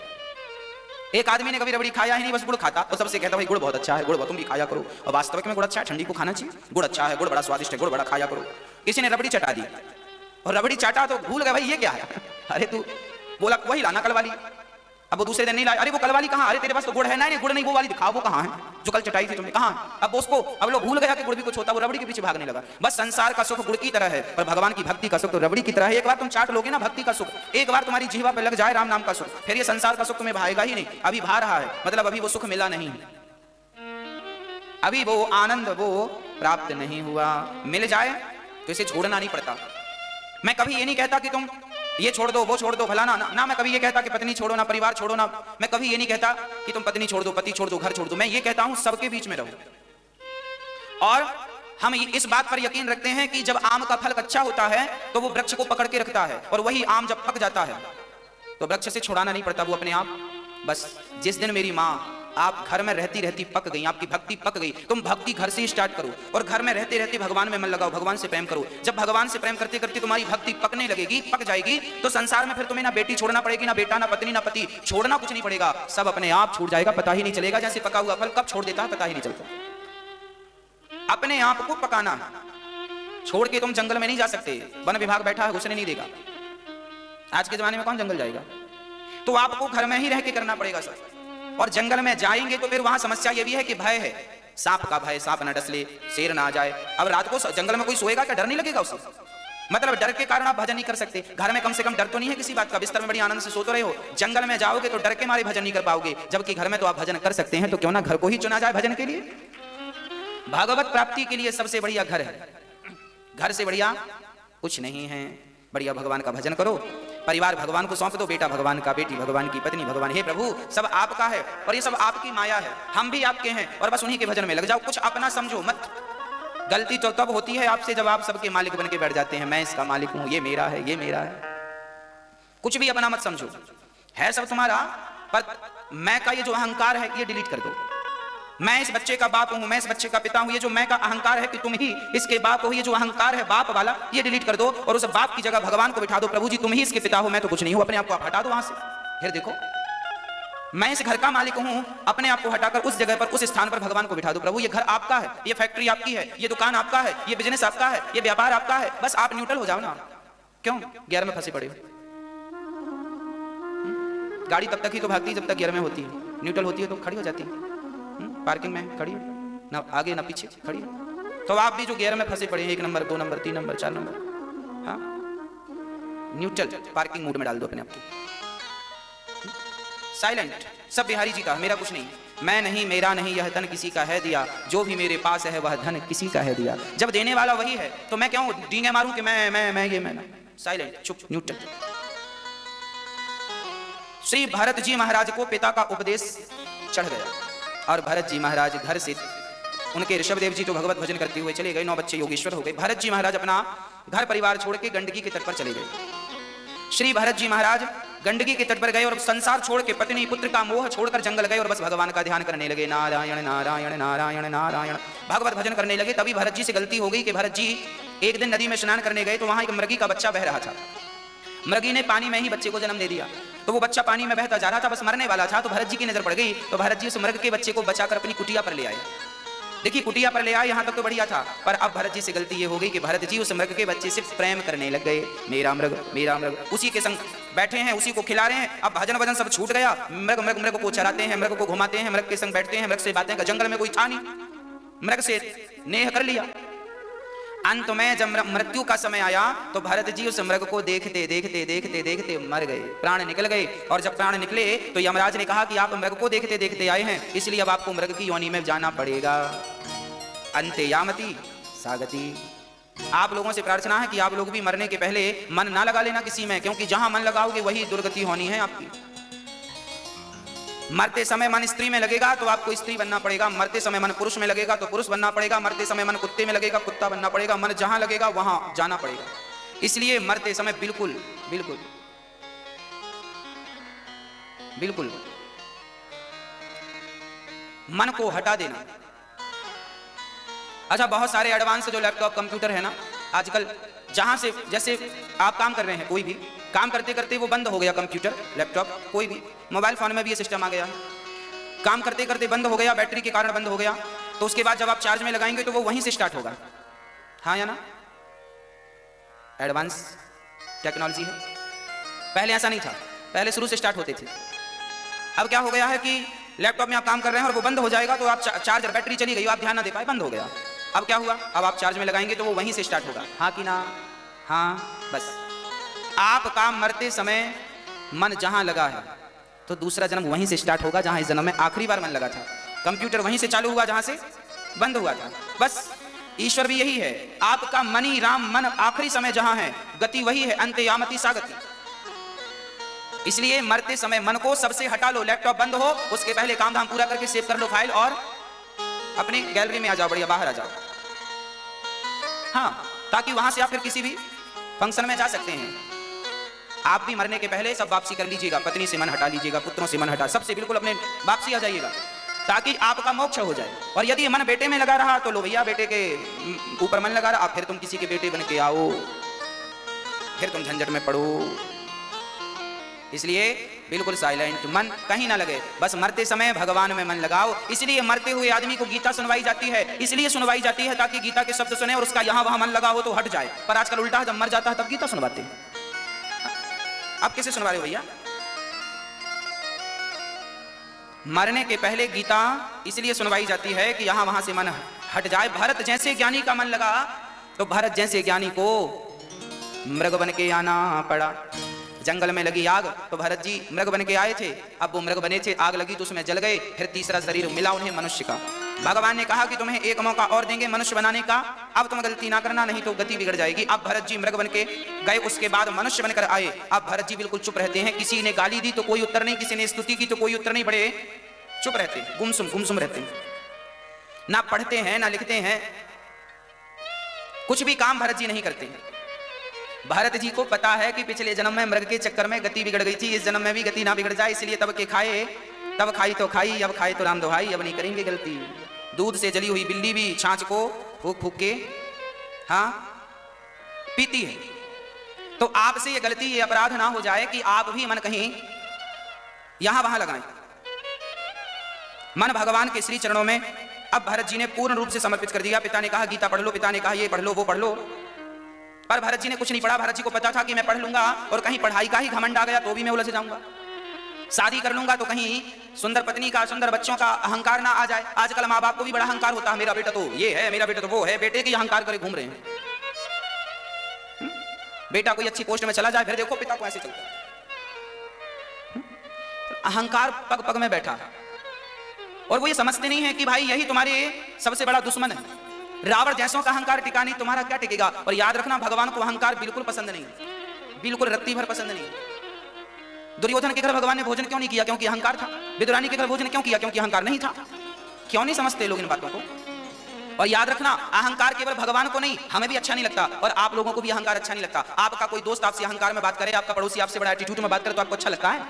एक आदमी ने कभी रबड़ी खाया ही नहीं, बस गुड़ खाता, और सबसे कहता भाई गुड़ बहुत अच्छा है, गुड़ तुम भी खाया करो। और वास्तविक में गुड़ अच्छा है, ठंडी को खाना चाहिए, गुड़ अच्छा है, गुड़ बड़ा स्वादिष्ट है, गुड़ बड़ा खाया करो। किसी ने रबड़ी चटा दी और रबड़ी चाटा तो भूल गया भाई ये क्या है। अरे तू बोला वही लाना कल वाली, अब वो दूसरे दिन नहीं लाया। अरे वो कल वाली कहाँ, अरे तेरे पास तो गुड़ है। नहीं गुड़ नहीं, वो वाली दिखाओ, वो कहाँ है जो कल चटाई थी तुमने, कहाँ? अब उसको अब लोग भूल गया कि गुड़ भी कुछ होता, वो रबड़ी के पीछे भागने लगा। बस संसार का सुख गुड़ की तरह है और भगवान की भक्ति का सुख तो रबड़ी की तरह है। एक बार तुम चाट लोगे ना भक्ति का सुख, एक बार तुम्हारी जीवा पे लग जाए राम नाम का सुख, फिर ये संसार का सुख तुम्हें भाएगा ही नहीं। अभी भा रहा है, मतलब अभी वो सुख मिला नहीं, अभी वो आनंद वो प्राप्त नहीं हुआ। मिल जाए तो इसे छोड़ना नहीं पड़ता। मैं कभी ये नहीं कहता कि तुम ये छोड़ दो, वो छोड़ दो, फलाना ना। मैं कभी ये कहता कि पत्नी छोड़ो ना, परिवार छोड़ो ना। मैं कभी ये नहीं कहता कि तुम पत्नी छोड़ दो, पति छोड़ दो, घर छोड़ दो। मैं ये कहता हूं सबके बीच में रहो। और हम इस बात पर यकीन रखते हैं कि जब आम का फल कच्चा होता है तो वो वृक्ष को पकड़ के रखता है, और वही आम जब पक जाता है तो वृक्ष से छुड़ाना नहीं पड़ता, वो अपने आप। बस जिस दिन मेरी माँ आप घर में रहती रहती पक गई, आपकी भक्ति पक गई, तुम भक्ति घर से ही स्टार्ट करो और घर में रहते रहते भगवान में मन लगाओ, भगवान से प्रेम करो। जब भगवान से प्रेम करते करते तुम्हारी भक्ति पकने लगेगी, पक जाएगी, तो संसार में फिर तुम्हें ना बेटी छोड़ना पड़ेगी, ना बेटा, ना पत्नी, ना पति, छोड़ना कुछ नहीं पड़ेगा, सब अपने आप छूट जाएगा, पता ही नहीं चलेगा। जैसे पका हुआ फल कब छोड़ देता है पता ही नहीं चलता। अपने आप को पकाना, छोड़ के तुम जंगल में नहीं जा सकते, वन विभाग बैठा है घुसने नहीं देगा। आज के जमाने में कौन जंगल जाएगा? तो आपको घर में ही रह के करना पड़ेगा सब। और जंगल में जाएंगे तो फिर वहां समस्या ये भी है कि भय है, सांप का भय, सांप न डस ले, शेर ना आ जाए। अब रात को जंगल में कोई सोएगा क्या, डर नहीं लगेगा उसे? मतलब डर के कारण आप भजन नहीं कर सकते। घर में कम से कम डर तो नहीं है किसी बात का, बिस्तर में बड़ी आनंद से सोते रहे हो। जंगल में जाओगे तो डर के मारे भजन नहीं कर पाओगे, जबकि घर में तो आप भजन कर सकते हैं। तो क्यों ना घर को ही चुना जाए भजन के लिए। भागवत प्राप्ति के लिए सबसे बढ़िया घर है, घर से बढ़िया कुछ नहीं है। बढ़िया भगवान का भजन करो, परिवार भगवान को सौंप दो, बेटा भगवान का, बेटी भगवान की, पत्नी भगवान। हे प्रभु सब आपका है और ये सब आपकी माया है, हम भी आपके हैं, और बस उन्हीं के भजन में लग जाओ। कुछ अपना समझो मत। गलती तो तब होती है आपसे जब आप सबके मालिक बन के बैठ जाते हैं। मैं इसका मालिक हूं, ये मेरा है, ये मेरा है। कुछ भी अपना मत समझो, है सब तुम्हारा, पर मैं का ये जो अहंकार है ये डिलीट कर दो। मैं इस बच्चे का बाप हूं, मैं इस बच्चे का पिता हूं, ये जो मैं का अहंकार है कि तुम ही इसके बाप हो, ये जो अहंकार है बाप वाला, ये डिलीट कर दो और उस बाप की जगह भगवान को बिठा दो। प्रभु जी तुम ही इसके पिता हो, मैं तो कुछ नहीं हूं। अपने आप को आप हटा दो वहां से, फिर देखो मैं इस घर का मालिक हूं। अपने आप को हटाकर उस जगह पर, उस स्थान पर भगवान को बिठा दो। प्रभु ये घर आपका है, ये फैक्ट्री आपकी है, ये दुकान आपका है, ये बिजनेस आपका है, ये व्यापार आपका है। बस आप न्यूट्रल हो जाओ ना। क्यों गियर में फंसे पड़े हो? गाड़ी तब तक ही तो भागती जब तक गियर में होती है, न्यूट्रल होती है तो खड़ी हो जाती है। पार्किंग में खड़ी है ना, आगे ना पीछे खड़ी है। तो आप भी जो गियर में फंसे पड़े हैं, 1 नंबर 2 नंबर 3 नंबर 4 नंबर, हाँ न्यूट्रल पार्किंग मोड में डाल दो अपने आप को। साइलेंट, सब बिहारी जी का, मेरा कुछ नहीं, मैं नहीं, मेरा नहीं, यह धन किसी का है दिया, जो भी मेरे पास है वह धन किसी का है दिया। जब देने वाला वही है तो मैं क्यों डींगे मारूं कि मैं ये मैं ना। साइलेंट, चुप, न्यूट्रल। श्री भरत जी महाराज को पिता का उपदेश चढ़ गया और भरत जी महाराज घर से, उनके ऋषभदेव जी तो भगवत भजन करते हुए चले गए, 9 बच्चे योगेश्वर हो गए। भरत जी महाराज अपना घर परिवार छोड़ के गंडकी के तट पर चले गए। श्री भरत जी महाराज गंडकी के तट पर गए और संसार छोड़ के, पत्नी पुत्र का मोह छोड़कर जंगल गए और बस भगवान का ध्यान करने लगे। नारायण नारायण नारायण नारायण, भगवत भजन करने लगे। तभी भरत जी से गलती हो गई कि भरत जी एक दिन नदी में स्नान करने गए तो वहां एक मृगी का बच्चा बह रहा था। मृगी ने पानी में ही बच्चे को जन्म दे दिया। तो वो बच्चा पानी में बहता जा रहा था, बस मरने वाला था। तो भरत जी की नजर पड़ गई, तो भरत जी उस मृग के बच्चे को बचाकर अपनी कुटिया पर ले आए। देखिए कुटिया पर ले आए, यहाँ तक तो बढ़िया था, पर अब भरत जी से गलती ये हो गई कि भरत जी उस मृग के बच्चे से प्रेम करने लग गए। मेरा मृग, उसी के संग बैठे हैं, उसी को खिला रहे हैं। अब भजन वजन सब छूट गया। मृग को चराते हैं, मृग को घुमाते हैं, मृग के संग बैठते हैं, मृग से बातें कर। जंगल में कोई था नहीं, मृग से नेह कर लिया। अंत में जब मृत्यु का समय आया तो भरत जी उस मृग को देखते देखते देखते देखते मर गए, प्राण निकल गए। और जब प्राण निकले तो यमराज ने कहा कि आप मृग को देखते देखते आए हैं, इसलिए अब आपको मृग की योनि में जाना पड़ेगा। अंते यामति सागति। आप लोगों से प्रार्थना है कि आप लोग भी मरने के पहले मन ना लगा लेना किसी में, क्योंकि जहां मन लगाओगे वही दुर्गति होनी है आपकी। मरते समय मन स्त्री में लगेगा तो आपको स्त्री बनना पड़ेगा, मरते समय मन पुरुष में लगेगा तो पुरुष बनना पड़ेगा, मरते समय मन कुत्ते में लगेगा कुत्ता बनना पड़ेगा, मन जहां लगेगा वहां जाना पड़ेगा। इसलिए मरते समय बिल्कुल बिल्कुल बिल्कुल मन को हटा देना। अच्छा, बहुत सारे एडवांस जो लैपटॉप कंप्यूटर है ना आजकल, जहां से जैसे आप काम कर रहे हैं, कोई भी काम करते करते वो बंद हो गया, कंप्यूटर लैपटॉप कोई भी, मोबाइल फोन में भी ये सिस्टम आ गया है, काम करते करते बंद हो गया, बैटरी के कारण बंद हो गया, तो उसके बाद जब आप चार्ज में लगाएंगे तो वो वहीं से स्टार्ट होगा। हाँ या ना? एडवांस टेक्नोलॉजी है। पहले ऐसा नहीं था, पहले शुरू से स्टार्ट होते थे। अब क्या हो गया है कि लैपटॉप में आप काम कर रहे हैं और वो बंद हो जाएगा तो आप चार्जर बैटरी चली गई, आप ध्यान ना दे पाए, बंद हो गया। अब क्या हुआ, अब आप चार्ज में लगाएंगे तो वो वहीं से स्टार्ट होगा। हाँ कि ना? हाँ। बस आपका मरते समय मन जहां लगा है तो दूसरा जन्म वहीं से स्टार्ट होगा जहां इस जन्म में आखिरी बार मन लगा था। कंप्यूटर वहीं से चालू हुआ जहां से बंद हुआ था। बस ईश्वर भी यही है, आपका मनी राम मन आखिरी समय जहां है, गति वही है, अंते यामति सागति। इसलिए मरते समय मन को सबसे हटा लो, लैपटॉप बंद हो उसके पहले काम धाम पूरा करके सेव कर लो फाइल और अपनी गैलरी में आ जाओ, बढ़िया बाहर आ जाओ। हाँ, ताकि वहां से आप फिर किसी भी फंक्शन में जा सकते हैं। आप भी मरने के पहले सब वापसी कर लीजिएगा, पत्नी से मन हटा लीजिएगा, पुत्रों से मन हटा, सबसे बिल्कुल अपने वापसी आ जाइएगा ताकि आपका मोक्ष हो जाए। और यदि मन बेटे में लगा रहा तो लो भैया, बेटे के ऊपर मन लगा रहा, फिर तुम किसी के बेटे बन के आओ, फिर तुम झंझट में पड़ो। इसलिए बिल्कुल साइलेंट, मन कहीं ना लगे, बस मरते समय भगवान में मन लगाओ। इसलिए मरते हुए आदमी को गीता सुनवाई जाती है, इसलिए सुनवाई जाती है ताकि गीता के शब्द सुने और उसका यहां वहां मन लगा हो तो हट जाए। पर आजकल उल्टा है, जब मर जाता है तब गीता सुनवाते हैं। अब किसे सुनवा रहे हो भैया? मरने के पहले गीता इसलिए सुनवाई जाती है कि यहां वहां से मन हट जाए। भरत जैसे ज्ञानी का मन लगा तो भरत जैसे ज्ञानी को मृग बन के आना पड़ा। जंगल में लगी आग तो भरत जी मृग बन के आए थे, अब वो मृग बने थे, आग लगी तो उसमें जल गए, फिर तीसरा शरीर मिला उन्हें मनुष्य का। भगवान ने कहा कि तुम्हें एक मौका और देंगे मनुष्य बनाने का, अब तुम गलती ना करना नहीं तो गति बिगड़ जाएगी। अब भरत जी मृग बन के गए, उसके बाद मनुष्य बनकर आए। अब भरत जी बिल्कुल चुप रहते हैं, किसी ने गाली दी तो कोई उत्तर नहीं, किसी ने स्तुति की तो कोई उत्तर नहीं, बड़े चुप रहते हैं, गुमसुम रहते हैं, ना पढ़ते हैं ना लिखते हैं, कुछ भी काम भरत जी नहीं करते हैं। भरत जी को पता है कि पिछले जन्म में मृग के चक्कर में गति बिगड़ गई थी, इस जन्म में भी गति ना बिगड़ जाए, इसलिए तब के खाए, तब खाई तो खाई, अब खाए तो राम दोहाई, अब नहीं करेंगे गलती। दूध से जली हुई बिल्ली भी छाछ को फूक फूक के हाँ पीती है। तो आपसे ये गलती, ये अपराध ना हो जाए कि आप भी मन कहीं यहां वहां लगाएं। मन भगवान के श्री चरणों में अब भरत जी ने पूर्ण रूप से समर्पित कर दिया। पिता ने कहा गीता पढ़ लो, पिता ने कहा ये पढ़ लो वो पढ़ लो, पर भरत जी ने कुछ नहीं पढ़ा। भरत जी को पता था कि मैं पढ़ लूंगा और कहीं पढ़ाई का ही घमंड आ गया तो भी मैं उलझ जाऊंगा, शादी कर लूंगा तो कहीं सुंदर पत्नी का, सुंदर बच्चों का अहंकार ना आ जाए। आजकल माँ बाप को भी बड़ा अहंकार होता है, मेरा बेटा तो ये है, मेरा बेटा तो वो है, बेटे की अहंकार करे घूम रहे हैं। बेटा कोई अच्छी पोस्ट में चला जाए, फिर देखो पिता को ऐसे चलता है। अहंकार पग पग में बैठा है और वो ये समझते नहीं है कि भाई यही तुम्हारे सबसे बड़ा दुश्मन है। रावण जैसों का अहंकार टिका नहीं, तुम्हारा क्या टिकेगा। और याद रखना भगवान को अहंकार बिल्कुल पसंद नहीं, बिल्कुल रत्ती भर पसंद नहीं। दुर्योधन के घर भगवान ने भोजन क्यों नहीं किया? क्योंकि अहंकार था। विदुरानी के घर भोजन क्यों किया? क्योंकि अहंकार नहीं था। क्यों नहीं समझते लोग इन बातों को? और याद रखना अहंकार केवल भगवान को नहीं, हमें भी अच्छा नहीं लगता और आप लोगों को भी अहंकार अच्छा नहीं लगता। आपका कोई दोस्त आपसे अहंकार में बात करे, आपका पड़ोसी आपसे बड़ा एटीट्यूड में बात करे तो आपको अच्छा लगता है?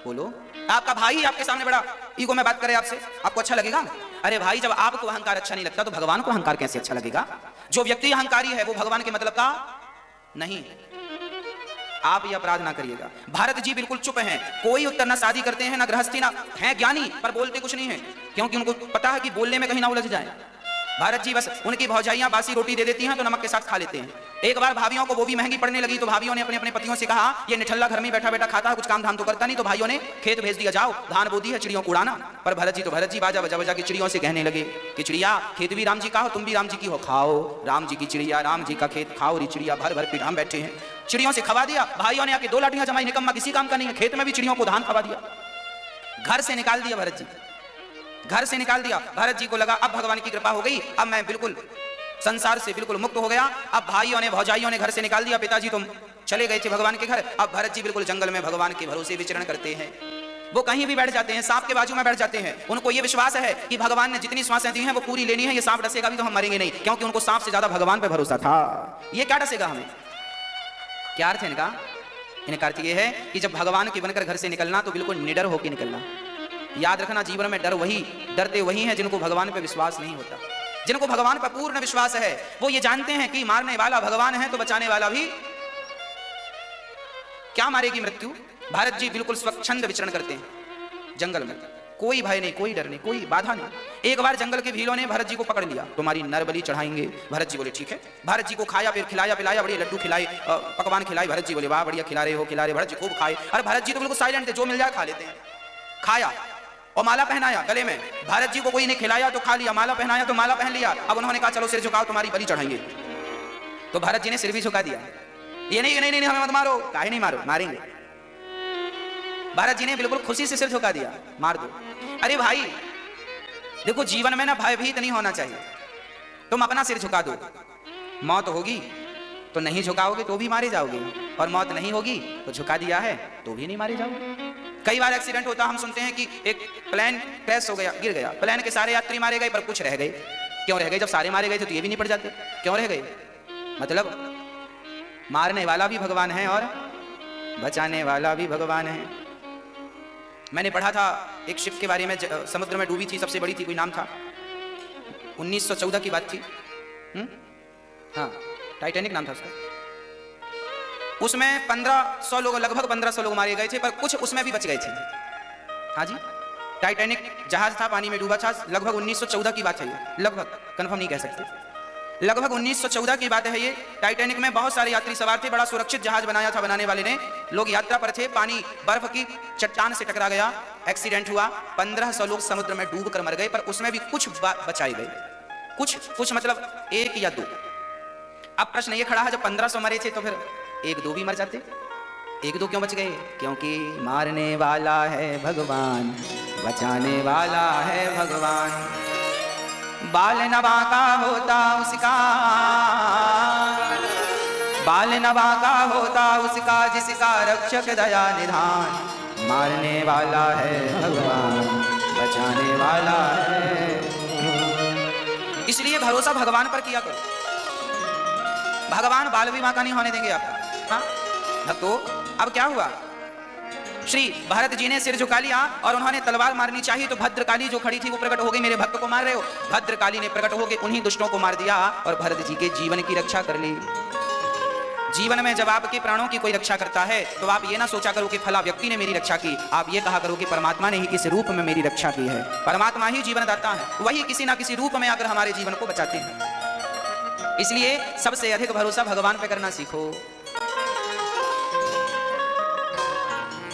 बोलो। आपका भाई आपके सामने बड़ा ईगो में बात करे आपसे, आपको अच्छा लगेगा? अरे भाई, जब आपको अहंकार अच्छा नहीं लगता तो भगवान को अहंकार कैसे अच्छा लगेगा? जो व्यक्ति अहंकारी है वो भगवान के मतलब का नहीं है। आप ये अपराध ना करिएगा। भारत जी बिल्कुल चुप हैं, कोई उत्तर ना शादी करते हैं ना गृहस्थी, ना हैं ज्ञानी पर बोलते कुछ नहीं है, क्योंकि उनको पता है कि बोलने में कहीं ना उलझ जाए। भारत जी बस उनकी भौजाइयां बासी रोटी दे देती हैं तो नमक के साथ खा लेते हैं। एक बार भाभियों को वो भी महंगी पड़ने लगी तो भाभियों ने अपने अपने पतियों से कहा ये निठल्ला घर में बैठा बैठा खाता है, कुछ काम धाम तो करता नहीं, तो भाइयों ने खेत भेज दिया, जाओ धान बो दी है चिड़ियों को उड़ाना। पर भरत जी बाजा बजा बजा की चिड़ियों से कहने लगे कि चिड़िया खेत भी राम जी का हो, तुम भी राम जी की हो, खाओ राम जी की चिड़िया, राम जी का खेत खाओ। री चिड़िया भर भर पिटाम बैठे हैं, चिड़ियों से खवा दिया। भाइयों ने आके 2 लाठियां जमाई, निकम्मा किसी काम का नहीं है, खेत में भी चिड़ियों को धान खवा दिया, घर से निकाल दिया भरत जी, घर से निकाल दिया। भरत जी को लगा अब भगवान की कृपा हो गई, अब मैं बिल्कुल संसार से बिल्कुल मुक्त हो गया। अब भाइयों ने भौजाइयों ने घर से निकाल दिया, पिताजी तुम चले गए थे भगवान के घर। अब भरत जी बिल्कुल जंगल में भगवान के भरोसे विचरण करते हैं। वो कहीं भी बैठ जाते हैं, सांप के बाजू में बैठ जाते हैं। उनको ये विश्वास है कि भगवान ने जितनी श्वासें दी हैं वो पूरी लेनी है, ये सांप डसेगा भी तो हम मरेंगे नहीं, क्योंकि उनको सांप से ज्यादा भगवान पे भरोसा था। ये क्या डसेगा हमें? क्या अर्थ है इनका? इनका अर्थ ये है कि जब भगवान के बनकर घर से निकलना तो बिल्कुल निडर होकर निकलना। याद रखना, जीवन में डरते वही हैं जिनको भगवान पे विश्वास नहीं होता। जिनको भगवान पर पूर्ण विश्वास है वो ये जानते हैं कि मारने वाला भगवान है तो बचाने वाला भी। क्या मारेगी मृत्यु? भारत जी बिल्कुल स्वच्छंद विचरण करते हैं जंगल में, कोई भय नहीं, कोई डर नहीं, कोई बाधा नहीं। एक बार जंगल के भीलों ने भरत जी को पकड़ लिया, तुम्हारी नरबली चढ़ाएंगे। भरत जी बोले ठीक है। भरत जी को खाया, फिर खिलाया पिलाया, बड़े लड्डू खिलाए, पकवान खिलाए। भरत जी बोले वाह बढ़िया खिला रहे हो, खिला रहे। भरत जी खूब खाए। और भरत जी तो बिल्कुल साइलेंट थे, जो मिल जाए खा लेते हैं। खाया और माला पहनाया गले में। भारत जी को कोई ने खिलाया तो खा लिया, माला पहनाया तो माला पहन लिया। अब उन्होंने कहा चलो सिर झुकाओ, तुम्हारी बलि चढ़ाएंगे। तो भारत जी ने सिर भी झुका दिया। ये नहीं नहीं नहीं हमें मत मारो, काहे नहीं मारो, मारेंगे। भारत जी ने बिल्कुल खुशी से सिर झुका दिया, मार दो। अरे भाई देखो, जीवन में ना भयभीत नहीं होना चाहिए। तुम अपना सिर झुका दो, मौत होगी तो नहीं झुकाओगे तो भी मारे जाओगे, और मौत नहीं होगी तो झुका दिया है तो भी नहीं मारे जाओगे। कई बार एक्सीडेंट होता, हम सुनते हैं कि एक प्लेन क्रैश हो गया, गिर गया, प्लेन के सारे यात्री मारे गए पर कुछ रह गए। क्यों रह गए? जब सारे मारे गए थे तो ये भी नहीं पड़ जाते, क्यों रह गए? मतलब मारने वाला भी भगवान है और बचाने वाला भी भगवान है। मैंने पढ़ा था एक शिप के बारे में, समुद्र में डूबी थी, सबसे बड़ी थी, कोई नाम था, 1914 की बात थी। हाँ, टाइटैनिक नाम था उसका। उसमें 1500 लोग, लगभग 1500 लोग मारे गए थे, पर कुछ उसमें भी बच गए थे। हाँ जी, टाइटैनिक जहाज था, पानी में डूबा था। लगभग 1914 की बात है ये, लगभग कंफर्म नहीं कह सकते, लगभग 1914 की बात है ये। टाइटैनिक में बहुत सारे यात्री सवार थे, बड़ा सुरक्षित जहाज बनाया था बनाने वाले ने। लोग यात्रा पर थे, पानी बर्फ की चट्टान से टकरा गया, एक्सीडेंट हुआ, 1500 लोग समुद्र में डूब कर मर गए, पर उसमें भी कुछ बचाए गए, कुछ मतलब 1 या 2। अब प्रश्न ये खड़ा है, जब 1500 मरे थे तो फिर 1-2 भी मर जाते। 1-2 क्यों बच गए? क्योंकि मारने वाला है भगवान, बचाने वाला है भगवान। बाल नवा का होता उसका, बाल नवा का होता उसका, जिसका रक्षक दया निधान। मारने वाला है भगवान, बचाने वाला है। इसलिए भरोसा भगवान पर किया करो, भगवान बाल विवाह का नहीं होने देंगे आपका। हाँ भक्तों, अब क्या हुआ? श्री भरत जी ने सिर झुका लिया और उन्होंने तलवार मारनी चाहिए तो भद्रकाली जो खड़ी थी वो प्रकट हो गई, मेरे भक्त को मार रहे हो। भद्रकाली ने प्रकट होकर उन्हीं दुष्टों को मार दिया और भरत जी के जीवन की रक्षा कर ली। जीवन में जब आपके प्राणों की कोई रक्षा करता है तो आप ये ना सोचा करो कि फला व्यक्ति ने मेरी रक्षा की, आप ये कहा करो कि परमात्मा ने ही किसी रूप में मेरी रक्षा की है। परमात्मा ही जीवन दाता है, वही किसी ना किसी रूप में आकर हमारे जीवन को बचाते हैं। इसलिए सबसे अधिक भरोसा भगवान पे करना सीखो,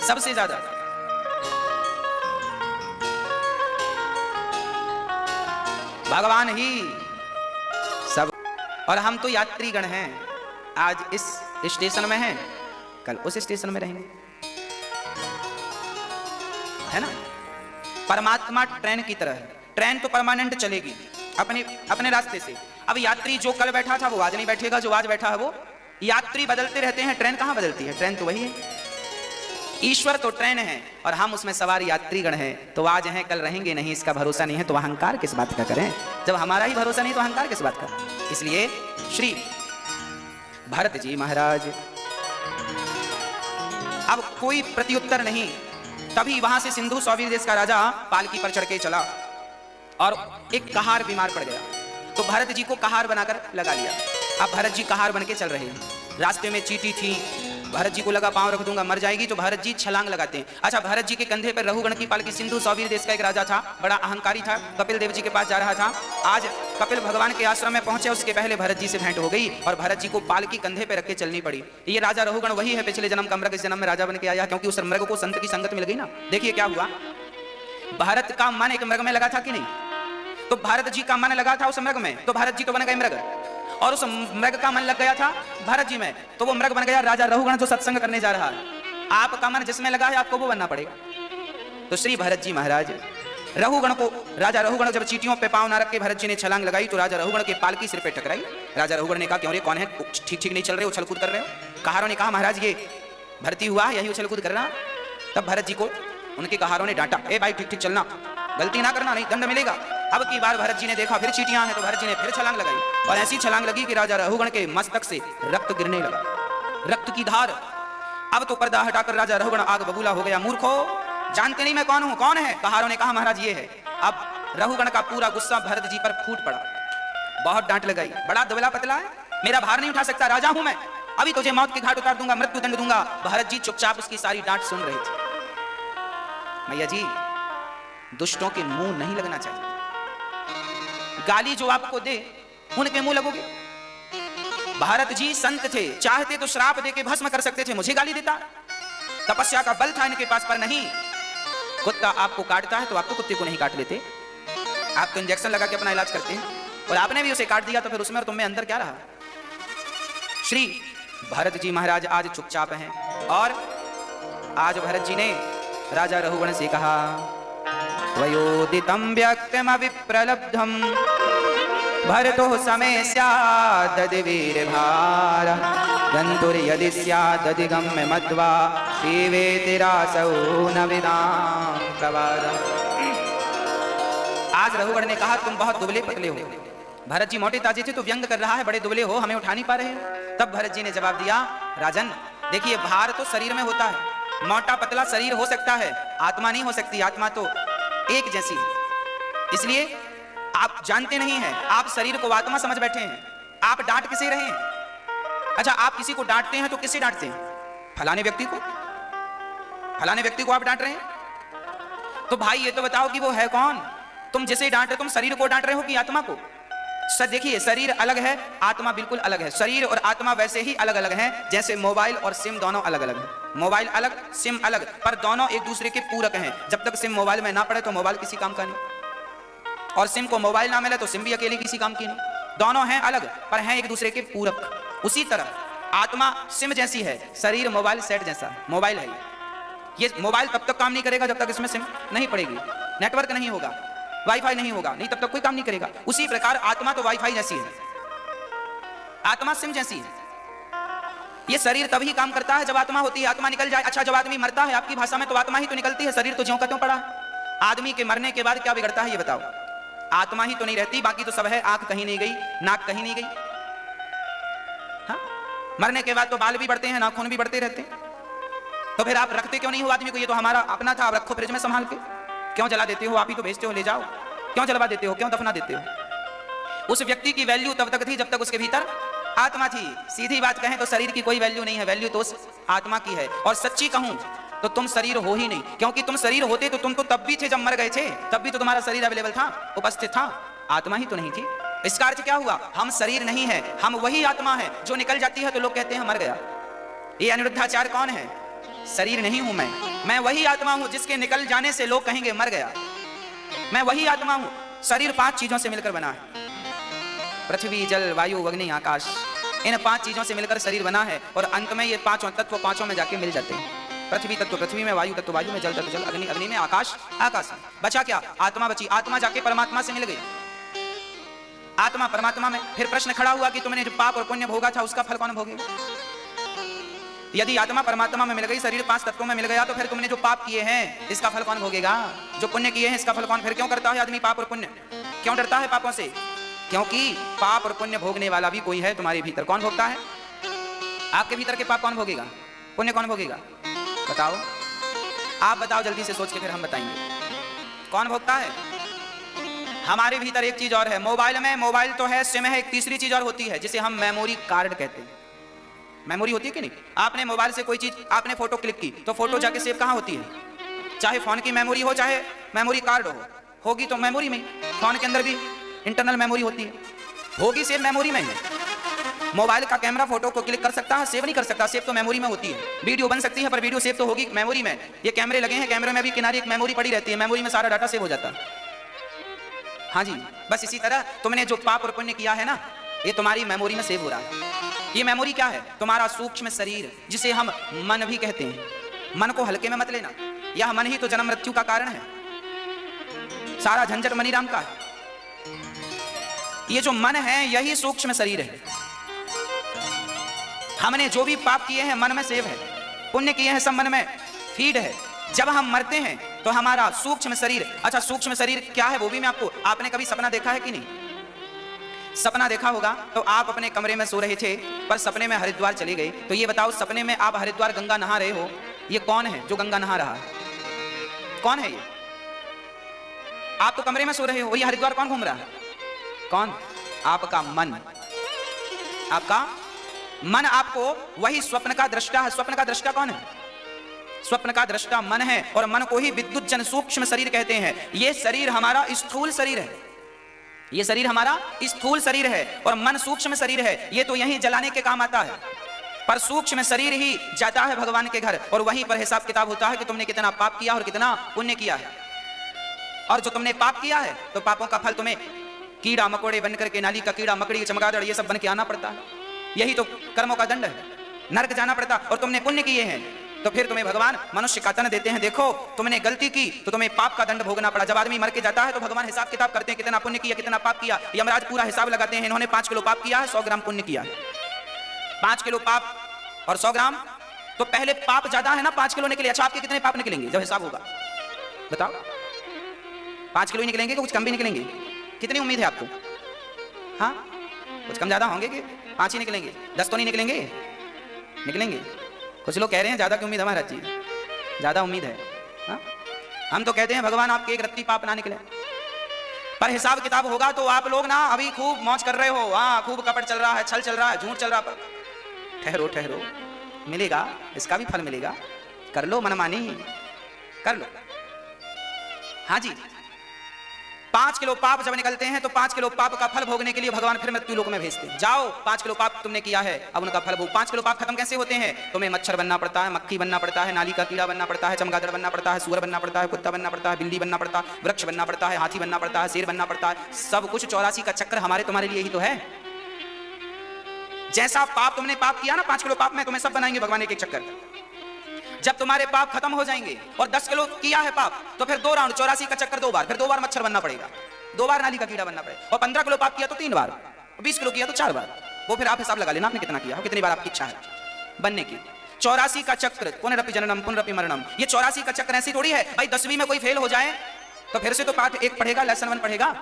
सबसे ज्यादा। भगवान ही सब, और हम तो यात्रीगण हैं। आज इस स्टेशन में हैं, कल उस स्टेशन में रहेंगे, है ना? परमात्मा ट्रेन की तरह है, ट्रेन तो परमानेंट चलेगी अपने रास्ते से। अब यात्री जो कल बैठा था वो आज नहीं बैठेगा, जो आज बैठा है वो। यात्री बदलते रहते हैं, ट्रेन कहाँ बदलती है? ट्रेन तो वही है। ईश्वर तो ट्रेन है और हम उसमें सवार यात्रीगण हैं, तो आज हैं कल रहेंगे नहीं, इसका भरोसा नहीं है तो अहंकार किस बात का करें? जब हमारा ही भरोसा नहीं तो अहंकार किस बात का? इसलिए श्री भरत जी महाराज, अब कोई प्रत्युत्तर नहीं। तभी वहां से सिंधु सौवीर देश का राजा पालकी पर चढ़ के चला और एक कहार बीमार पड़ गया। तो भरत जी को कहार बनाकर लगा लिया। अब भरत जी कहार बन के चल रहे हैं, रास्ते में चींटी थी, भरत जी को लगा पांव रख दूंगा मर जाएगी, तो भरत जी छलांग लगाते हैं। अच्छा, भरत जी के कंधे पर रहुगण की पालकी, सिंधु सौवीर देश का एक राजा था, बड़ा अहंकारी था, कपिल देव जी के पास जा रहा था। आज कपिल भगवान के आश्रम में पहुंचे, उसके पहले भरत जी से भेंट हो गई और भरत जी को पालकी कंधे पे रख के चलनी पड़ी। ये राजा रहुगण वही है पिछले जन्म का मृग, इस जन्म में राजा बन के आया, क्योंकि उस मृग को संत की संगत मिल गई ना। देखिए क्या हुआ, भारत का मन एक मृग में लगा था कि नहीं, तो भारत जी का मन लगा था उस मृग में, तो भारत जी तो बन गए मृग, और उस मृग का मन लग गया था भरत जी में, तो वो मृग बन गया राजा रहुगण जो सत्संग करने जा रहा है। आपका मन जिसमें लगा है आपको वो बनना पड़ेगा। तो श्री भरत जी महाराज रहुगण को, राजा रहुगण जब चीटियों पे पांव ना रख के भरत जी ने छलांग लगाई, तो राजा रहुगण के पालकी सिर पे टकराई। राजा रहुगण ने कहा क्यों रे, कौन है, ठीक ठीक नहीं चल रहे हो, उछल कूद कर रहे हो। कहारों ने कहा महाराज ये भर्ती हुआ यही उछल कूद कर रहा। तब भरत जी को उनके कहारों ने डांटा, ए भाई ठीक ठीक चलना, गलती ना करना नहीं दंड मिलेगा। अब की बार भरत जी ने देखा फिर चींटियां हैं, तो भरत जी ने फिर छलांग लगाई, और ऐसी छलांग लगी कि राजा रहुगण के मस्तक से रक्त गिरने लगा, रक्त की धार। अब तो पर्दा हटाकर राजा रहुगण आग बबूला हो गया। मूर्खो, जानते नहीं मैं कौन हूं, कौन है। कहारों ने कहा महाराज ये है। अब रहुगण का पूरा गुस्सा भरत जी पर फूट पड़ा, बहुत डांट लगाई, बड़ा दुबला पतला है, मेरा भार नहीं उठा सकता, राजा हूं मैं, अभी तुझे मौत के घाट उतार दूंगा, मृत्यु दंड दूंगा। भरत जी चुपचाप उसकी सारी डांट सुन रहे थे। मैया जी, दुष्टों के मुंह नहीं लगना चाहिए, गाली जो आपको दे उनके मुंह लगोगे। भारत जी संत थे, चाहते तो श्राप दे के भस्म कर सकते थे, मुझे गाली देता, तपस्या का बल था इनके पास, पर नहीं। कुत्ता आपको काटता है तो आप तो कुत्ते को नहीं काट लेते, आप तो इंजेक्शन लगा के अपना इलाज करते हैं, और आपने भी उसे काट दिया तो फिर उसमें और तुम में अंदर क्या रहा। श्री भरत जी महाराज आज चुपचाप हैं, और आज भरत जी ने राजा रहुगण से कहा, वयोदितं व्यक्तमविप्रलब्धं भरतो समय स्याददिवीरभार गन्तुर्यदि स्यादधिगम्य मध्वा पीवेतिरासौ न विदां प्रवाद। आज रहुगण ने कहा तुम बहुत दुबले पतले हो। भरत जी मोटे ताजे थे तो व्यंग कर रहा है, बड़े दुबले हो, हमें उठा नहीं पा रहे हैं। तब भरत जी ने जवाब दिया, राजन देखिए भार तो शरीर में होता है, मोटा पतला शरीर हो सकता है, आत्मा नहीं हो सकती, आत्मा तो एक जैसी है। इसलिए आप जानते नहीं हैं, आप शरीर को आत्मा समझ बैठे हैं। आप डांट किसे रहे हैं? अच्छा, आप किसी को डांटते हैं तो किसे डांटते हैं? फलाने व्यक्ति को, फलाने व्यक्ति को आप डांट रहे हैं। तो भाई ये तो बताओ कि वो है कौन? तुम जिसे डांट रहे, तुम शरीर को डांट रहे हो कि आत्मा को? देखिए शरीर अलग है, आत्मा बिल्कुल अलग है। शरीर और आत्मा वैसे ही अलग अलग हैं जैसे मोबाइल और सिम दोनों अलग अलग हैं। मोबाइल अलग, सिम अलग, पर दोनों एक दूसरे के पूरक हैं। जब तक सिम मोबाइल में ना पड़े तो मोबाइल किसी काम का नहीं, और सिम को मोबाइल ना मिले तो सिम भी अकेले किसी काम की नहीं। दोनों हैं अलग पर हैं एक दूसरे के पूरक। उसी तरह आत्मा सिम जैसी है, शरीर मोबाइल सेट जैसा मोबाइल है। ये मोबाइल तब तक काम नहीं करेगा जब तक इसमें सिम नहीं पड़ेगी, नेटवर्क नहीं होगा, वाईफाई नहीं होगा, नहीं तब तक कोई काम नहीं करेगा। उसी प्रकार आत्मा तो वाईफाई जैसी है, आत्मा सिम जैसी है। ये शरीर तभी काम करता है जब आत्मा होती है, आत्मा निकल जाए। अच्छा, जब आदमी मरता है आपकी भाषा में तो आत्मा ही तो निकलती है, शरीर तो ज्यों का त्यों पड़ा है। आदमी के मरने के बाद क्या बिगड़ता है ये बताओ? आत्मा ही तो नहीं रहती, बाकी तो सब है। आंख कहीं नहीं गई, नाक कहीं नहीं गई। हाँ, मरने के बाद तो बाल भी बढ़ते हैं, नाखून भी बढ़ते रहते हैं। तो फिर आप रखते क्यों नहीं हो आदमी को? ये तो हमारा अपना था, आप रखो फ्रिज में संभाल के। क्यों जला देते हो? आप ही तो भेजते हो, ले जाओ। क्यों जलवा देते हो? क्यों दफना देते हो? उस व्यक्ति की वैल्यू तब तक थी जब तक उसके भीतर आत्मा थी। सीधी बात कहें तो शरीर की कोई वैल्यू नहीं है, वैल्यू तो उस आत्मा की है। और सच्ची कहूं तो तुम शरीर हो ही नहीं, क्योंकि तुम शरीर होते तो तुम तो तब भी थे जब मर गए थे, तब भी तो तुम्हारा शरीर अवेलेबल था, उपस्थित था, आत्मा ही तो नहीं थी। इसका अर्थ क्या हुआ? हम शरीर नहीं है, हम वही आत्मा है जो निकल जाती है तो लोग कहते हैं मर गया। ये अनिरुद्धाचार कौन है? शरीर नहीं हूं मैं वही आत्मा हूं जिसके निकल जाने से लोग कहेंगे मर गया। मैं वही आत्मा हूं। शरीर 5 चीजों से मिलकर बना है, पृथ्वी, जल, वायु, अग्नि, आकाश। इन 5 चीजों से मिलकर शरीर बना है, और अंत में ये 5 तत्व 5 में जाके मिल जाते हैं। पृथ्वी तत्व पृथ्वी में, वायु तत्व वायु में, जल तत्व जल, अग्नि अग्नि में, आकाश आकाश में। बचा क्या? आत्मा बची। आत्मा जाके परमात्मा से मिल गई, आत्मा परमात्मा में। फिर प्रश्न खड़ा हुआ कि तुमने जो पाप और पुण्य भोगा था उसका फल कौन भोगेगा? यदि आत्मा परमात्मा में मिल गई, शरीर 5 तत्वों में मिल गया, तो फिर तुमने जो पाप किए हैं इसका फल कौन भोगेगा? जो पुण्य किए हैं इसका फल कौन? फिर क्यों करता है आदमी पाप और पुण्य? क्यों डरता है पापों से? क्योंकि पाप और पुण्य भोगने वाला भी कोई है तुम्हारे भीतर। कौन भोगता है? आपके भीतर के पाप कौन भोगेगा? पुण्य कौन भोगेगा? बताओ, आप बताओ जल्दी से सोच के, फिर हम बताएंगे। कौन भोगता है? हमारे भीतर एक चीज और है, मोबाइल तो है, सिम है, एक तीसरी चीज और होती है जिसे हम मेमोरी कार्ड कहते हैं। मेमोरी होती है कि नहीं? आपने मोबाइल से कोई चीज, आपने फोटो क्लिक की तो फोटो जाके सेव कहां होती है? चाहे फोन की मेमोरी हो चाहे मेमोरी कार्ड होगी तो मेमोरी में। फोन के अंदर भी इंटरनल मेमोरी होती है, होगी सेव मेमोरी में है। मोबाइल का कैमरा फोटो को क्लिक कर सकता है, सेव नहीं कर सकता, सेव तो मेमोरी में होती है। वीडियो बन सकती है पर वीडियो सेव तो होगी मेमोरी में। ये कैमरे लगे हैं, कैमरे में भी किनारे एक मेमोरी पड़ी रहती है, मेमोरी में सारा डाटा सेव हो जाता है। हाँ जी, बस इसी तरह तुमने जो पाप और पुण्य किया है ना, ये तुम्हारी मेमोरी में सेव हो रहा है। ये मेमोरी क्या है? तुम्हारा सूक्ष्म शरीर, जिसे हम मन भी कहते हैं। मन को हल्के में मत लेना, यह मन ही तो जन्म मृत्यु का कारण है। सारा झंझट मनीराम का है। ये जो मन है यही सूक्ष्म शरीर है। हमने जो भी पाप किए हैं मन में सेव है, पुण्य किए हैं सब मन में फीड है। जब हम मरते हैं तो हमारा सूक्ष्म शरीर, अच्छा सूक्ष्म शरीर क्या है वो भी मैं आपने कभी सपना देखा है कि नहीं? सपना देखा होगा तो आप अपने कमरे में सो रहे थे पर सपने में हरिद्वार चले गए। तो ये बताओ, सपने में आप हरिद्वार गंगा नहा रहे हो, ये कौन है जो गंगा नहा रहा है? कौन है ये? आप तो कमरे में सो रहे हो, ये हरिद्वार कौन घूम रहा है? कौन? आपका मन। आपका मन आपको वही स्वप्न का दृष्टा है। स्वप्न का दृष्टा कौन है? स्वप्न का दृष्टा मन है, और मन को ही विद्युत जन सूक्ष्म शरीर कहते हैं। ये शरीर हमारा स्थूल शरीर है, ये शरीर हमारा स्थूल शरीर है, और मन सूक्ष्म शरीर है। ये तो यहीं जलाने के काम आता है, पर सूक्ष्म शरीर ही जाता है भगवान के घर, और वहीं पर हिसाब किताब होता है कि तुमने कितना पाप किया और कितना पुण्य किया है। और जो तुमने पाप किया है तो पापों का फल तुम्हें कीड़ा मकोड़े बनकर के, नाली का कीड़ा, मकड़ी, चमगादड़, ये सब बन के आना पड़ता है। यही तो कर्मों का दंड है, नरक जाना पड़ता। और तुमने पुण्य किए हैं तो फिर तुम्हें भगवान मनुष्य का तन देते हैं। देखो तुमने गलती की तो तुम्हें पाप का दंड भोगना पड़ा। जब आदमी मर के जाता है तो भगवान हिसाब किताब करते हैं, कितना पुण्य किया, कितना पाप किया। यमराज पूरा हिसाब लगाते हैं, इन्होंने 5 किलो पाप किया है, 100 ग्राम पुण्य किया है। 5 किलो पाप और 100 ग्राम, तो पहले पाप ज्यादा है ना, 5 किलो निकले। अच्छा आपके कितने पाप निकलेंगे जब हिसाब होगा? बताओ, 5 किलो ही निकलेंगे कि कुछ कम भी निकलेंगे? कितनी उम्मीद है आपको? हाँ, कुछ कम ज्यादा होंगे कि 5 ही निकलेंगे? 10 तो नहीं निकलेंगे? निकलेंगे। कुछ लोग कह रहे हैं ज्यादा की उम्मीद हमारा चीज, ज्यादा उम्मीद है। हाँ? हम तो कहते हैं भगवान आपके एक रत्ती पाप ना निकले। पर हिसाब किताब होगा तो आप लोग ना अभी खूब मौज कर रहे हो, हाँ खूब कपट चल रहा है, छल चल रहा है, झूठ चल रहा है। ठहरो ठहरो, मिलेगा, इसका भी फल मिलेगा। कर लो मनमानी, कर लो। हाँ जी, 5 किलो पाप जब निकलते हैं तो 5 किलो पाप का फल भोगने के लिए भगवान फिर मृत्यु लोक में भेजते हैं। जाओ 5 किलो पाप तुमने किया है, अब उनका फल भोग। 5 किलो पाप खत्म कैसे होते हैं? तुम्हें मच्छर बनना पड़ता है, मक्खी बनना पड़ता है, नाली का कीड़ा बनना पड़ता है, चमगादड़ बनना पड़ता है, सूअर बनना पड़ता है, कुत्ता बनना पड़ता है, बिल्ली बनना पड़ता है, वृक्ष बनना पड़ता है, हाथी बनना पड़ता है, शेर बनना पड़ता है। सब कुछ 84 का चक्कर हमारे तुम्हारे लिए ही तो है। जैसा पाप तुमने पाप किया ना 5 किलो पाप में, तुम्हें सब बनाएंगे भगवान एक एक चक्कर। जब तुम्हारे पाप खत्म हो जाएंगे और 10 किलो किया है पाप तो फिर 2 राउंड 84 का चक्कर 2 बार, फिर 2 बार मच्छर बनना पड़ेगा, 2 बार नाली का कीड़ा बनना पड़ेगा। और 15 किलो पाप किया तो 3 बार, 20 किलो किया तो 4 बार। वो फिर आप हिसाब लगा लेना आपने कितना किया और कितनी बार आपकी इच्छा है बनने की। 84 का चक्र, पुनरपि जननम पुनरपि मरणम। ये 84 का चक्र ऐसी थोड़ी है भाई 10वीं में कोई फेल हो जाए तो फिर से तो पाठ 1 पढ़ेगा, लेसन 1 पढ़ेगा,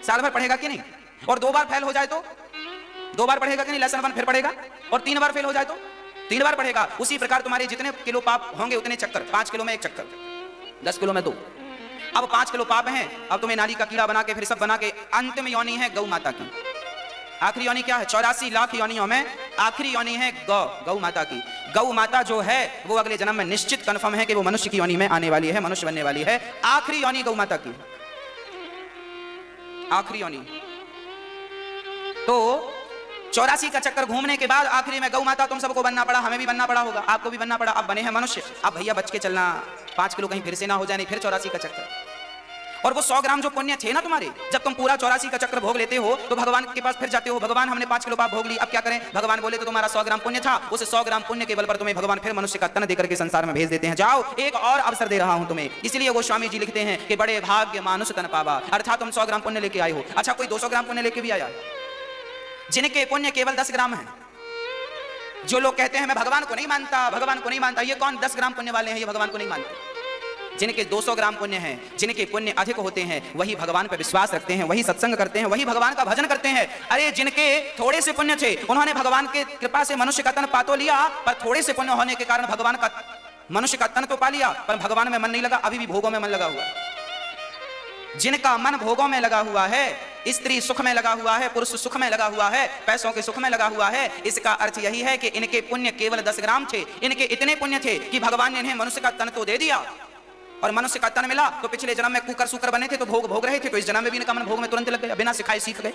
साल भर पढ़ेगा कि नहीं? और 2 बार फेल हो जाए तो 2 बार पढ़ेगा कि नहीं? लेसन 1 फिर पढ़ेगा। और 3 बार फेल हो जाए तो 3 बार पढ़ेगा। उसी प्रकार तुम्हारे जितने किलो पाप होंगे उतने चक्कर, 5 किलो में 1 चक्कर, 10 किलो में 2। अब 5 किलो पाप हैं, अब तुम्हें नाली का कीड़ा बना के फिर सब बना के अंतिम योनि है गौ माता की। आखिरी योनि क्या है? 84 लाख योनियों में आखिरी योनि है गौ माता की। गौ माता जो है वो अगले जन्म में निश्चित कन्फर्म है कि वो मनुष्य की योनि में आने वाली है, मनुष्य बनने वाली है। आखिरी योनि गौ माता की, आखिरी योनि। तो 84 का चक्कर घूमने के बाद आखिरी में गौ माता तुम सबको बनना पड़ा, हमें भी बनना पड़ा होगा, आपको भी बनना पड़ा। अब बने हैं मनुष्य, अब भैया बच के चलना, 5 किलो कहीं फिर से ना हो जाए, नहीं फिर 84 का चक्कर। और वो 100 ग्राम जो पुण्य थे ना तुम्हारे, जब तुम पूरा 84 का चक्र भोग लेते हो तो भगवान के पास फिर जाते हो, भगवान हमने 5 किलो पाप भोग ली, अब क्या करें? भगवान बोले तो तुम्हारा 100 ग्राम पुण्य था, उस 100 ग्राम पुण्य के बल पर तुम्हें भगवान फिर मनुष्य का तन देकर के संसार में भेज देते हैं। जाओ एक और अवसर दे रहा हूं तुम्हें। इसलिए वो स्वामी जी लिखते हैं कि बड़े भाग्य मानुष तन पावा, अर्थात तुम 100 ग्राम पुण्य लेके आए हो। अच्छा कोई 200 ग्राम पुण्य लेके भी आया, जिनके पुण्य केवल 10 ग्राम है। जो लोग कहते हैं मैं भगवान को नहीं मानता, भगवान को नहीं मानता, ये कौन 10 ग्राम पुण्य वाले हैं? ये भगवान को नहीं मानते। जिनके 200 ग्राम पुण्य है, जिनके पुण्य अधिक होते हैं, वही भगवान पर विश्वास रखते हैं, वही सत्संग करते हैं, वही भगवान का भजन करते हैं। अरे जिनके थोड़े से पुण्य थे, उन्होंने भगवान के कृपा से मनुष्य का तन पा तो लिया, पर थोड़े से पुण्य होने के कारण भगवान का मनुष्य का तन तो पा लिया, पर भगवान में मन नहीं लगा, अभी भी भोगों में मन लगा हुआ। जिनका मन भोगों में लगा हुआ है, स्त्री सुख में लगा हुआ है, पुरुष सुख में लगा हुआ है, पैसों के सुख में लगा हुआ है, इसका अर्थ यही है कि इनके पुण्य केवल 10 ग्राम थे। इनके इतने पुण्य थे कि भगवान ने इन्हें मनुष्य का तन तो दे दिया, और मनुष्य का तन मिला तो पिछले जन्म में कुकर सुकर बने थे तो भोग भोग रहे थे, तो इस जन्म में भी इनका मन भोग में तुरंत लग गया, बिना सिखाए सीख गए।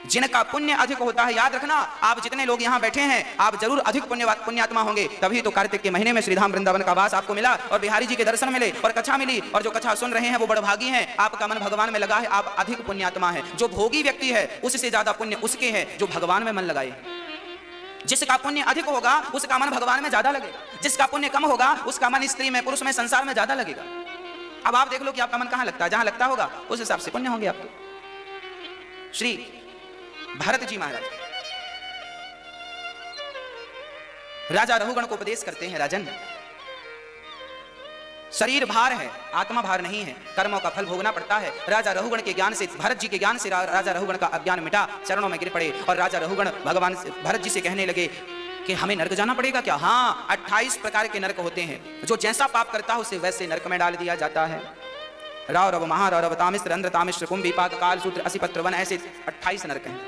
जिनका पुण्य अधिक होता है, याद रखना, आप जितने लोग यहाँ बैठे हैं आप जरूर अधिक पुण्यात्मा होंगे, तभी तो कार्तिक के महीने में श्रीधाम वृंदावन का वास आपको मिला और बिहारी जी के दर्शन मिले और कथा मिली, और जो कथा सुन रहे हैं वो बड़भागी हैं, आपका मन भगवान में लगा है, आप अधिक पुण्यात्मा है। जो भोगी व्यक्ति है उससे ज्यादा पुण्य उसके है जो भगवान में मन लगाए। जिसका पुण्य अधिक होगा उसका मन भगवान में ज्यादा लगेगा, जिसका पुण्य कम होगा उसका मन स्त्री में पुरुष में संसार में ज्यादा लगेगा। अब आप देख लो कि आपका मन कहां लगता है, जहां लगता होगा उस हिसाब से पुण्य होंगे आपके। श्री भरत जी महाराज राजा रघुगण को उपदेश करते हैं, राजन शरीर भार है, आत्मा भार नहीं है, कर्मों का फल भोगना पड़ता है। राजा रघुगण के ज्ञान से, भरत जी के ज्ञान से राजा रघुगण का अज्ञान मिटा, चरणों में गिर पड़े और राजा रघुगण भगवान से, भरत जी से कहने लगे कि हमें नरक जाना पड़ेगा क्या? हाँ, 28 प्रकार के नरक होते हैं, जो जैसा पाप करता है उसे वैसे नरक में डाल दिया जाता है। राव महारव तामिश्र अंध्र तामिश्र कुंभ विपाक काल सूत्र असिपत्र वन, ऐसे 28 नरक हैं।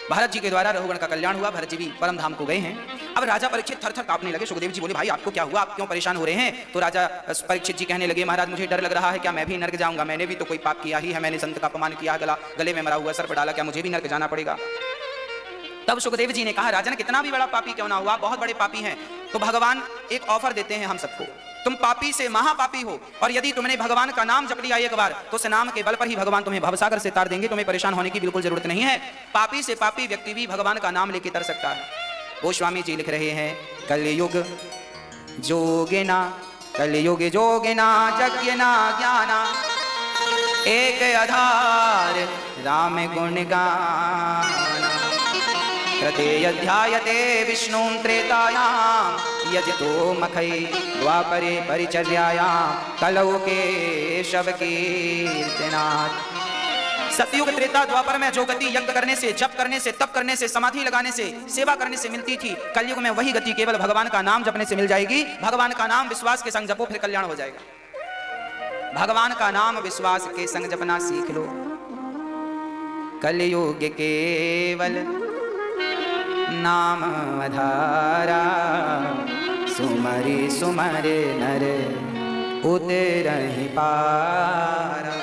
भरत जी के द्वारा रघुगण का कल्याण हुआ, भरत जी भी परम धाम को गए हैं। अब राजा परीक्षित थर थर कांपने लगे। सुखदेव जी बोले, भाई आपको क्या हुआ, आप क्यों परेशान हो रहे हैं? तो राजा परीक्षित जी कहने लगे, महाराज मुझे डर लग रहा है, क्या मैं भी नरक जाऊंगा? मैंने भी तो कोई पाप किया ही है, मैंने संत का अपमान किया, गले में मरा हुआ सर्प डाला, क्या मुझे भी नरक जाना पड़ेगा? तब सुखदेव जी ने कहा, राजन कितना भी बड़ा पापी क्यों ना हुआ, बहुत बड़े पापी हैं, तो भगवान एक ऑफर देते हैं हम सबको, तुम पापी से महापापी हो और यदि तुमने भगवान का नाम जप लिया एक बार तो उस नाम के बल पर ही भगवान तुम्हें भवसागर से तार देंगे, तुम्हें परेशान होने की बिल्कुल जरूरत नहीं है। पापी से पापी व्यक्ति भी भगवान का नाम लेके तर सकता है। गोस्वामी जी लिख रहे हैं, कलयुग जोगिना कलयुग जोगिना यज्ञना ज्ञाना एक आधार राम गुण गाना कृते अध्यायते विष्णुं त्रेतायां यजतो मखै द्वापरे परिचर्यायां कलौ केशव कीर्तनात्। सतयुग त्रेता द्वापर में जो गति यज्ञ करने से, जप करने से, तप करने से, समाधि लगाने से, सेवा करने से मिलती थी, कलयुग में वही गति केवल भगवान का नाम जपने से मिल जाएगी। भगवान का नाम विश्वास के संग जपो, फिर कल्याण हो जाएगा। भगवान का नाम विश्वास के संग जपना सीख लो। कलयुग केवल नाम आधारा सुमरि सुमर नर उतरहि पारा।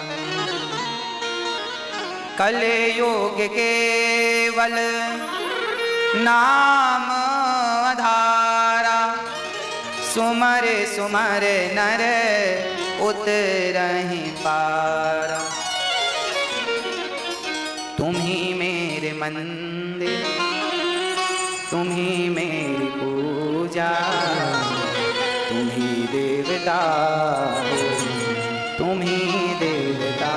कलयुग केवल नाम आधारा सुमर सुमर नर उतरहि पारा। तुम ही मेरे मंदिर, तुम ही मेरी पूजा, तुम ही देवता हो, तुम ही देवता,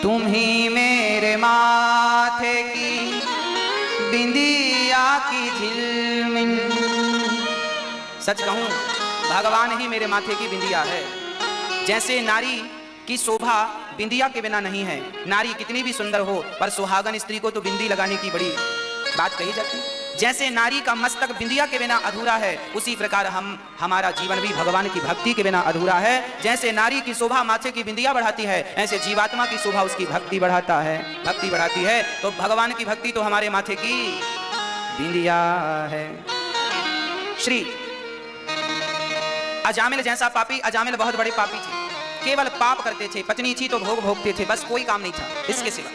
तुम ही मेरे माथे की बिंदिया की झिलमिल। सच कहूं, भगवान ही मेरे माथे की बिंदिया है। जैसे नारी की शोभा बिंदिया के बिना नहीं है, नारी कितनी भी सुंदर हो पर सुहागन स्त्री को तो बिंदी लगाने की बड़ी बात कही जाती है। जैसे नारी का मस्तक बिंदिया के बिना अधूरा है, उसी प्रकार हमारा जीवन भी भगवान की भक्ति के बिना अधूरा है। जैसे नारी की शोभा माथे की बिंदिया बढ़ाती है, ऐसे जीवात्मा की शोभा उसकी भक्ति बढ़ाता है, भक्ति बढ़ाती है। तो भगवान की भक्ति तो हमारे माथे की बिंदिया है। श्री अजामिल जैसा पापी, अजामिल बहुत बड़े पापी थे, केवल पाप करते थे, पत्नी थी तो भोग भोगते थे, बस कोई काम नहीं था इसके सिवा।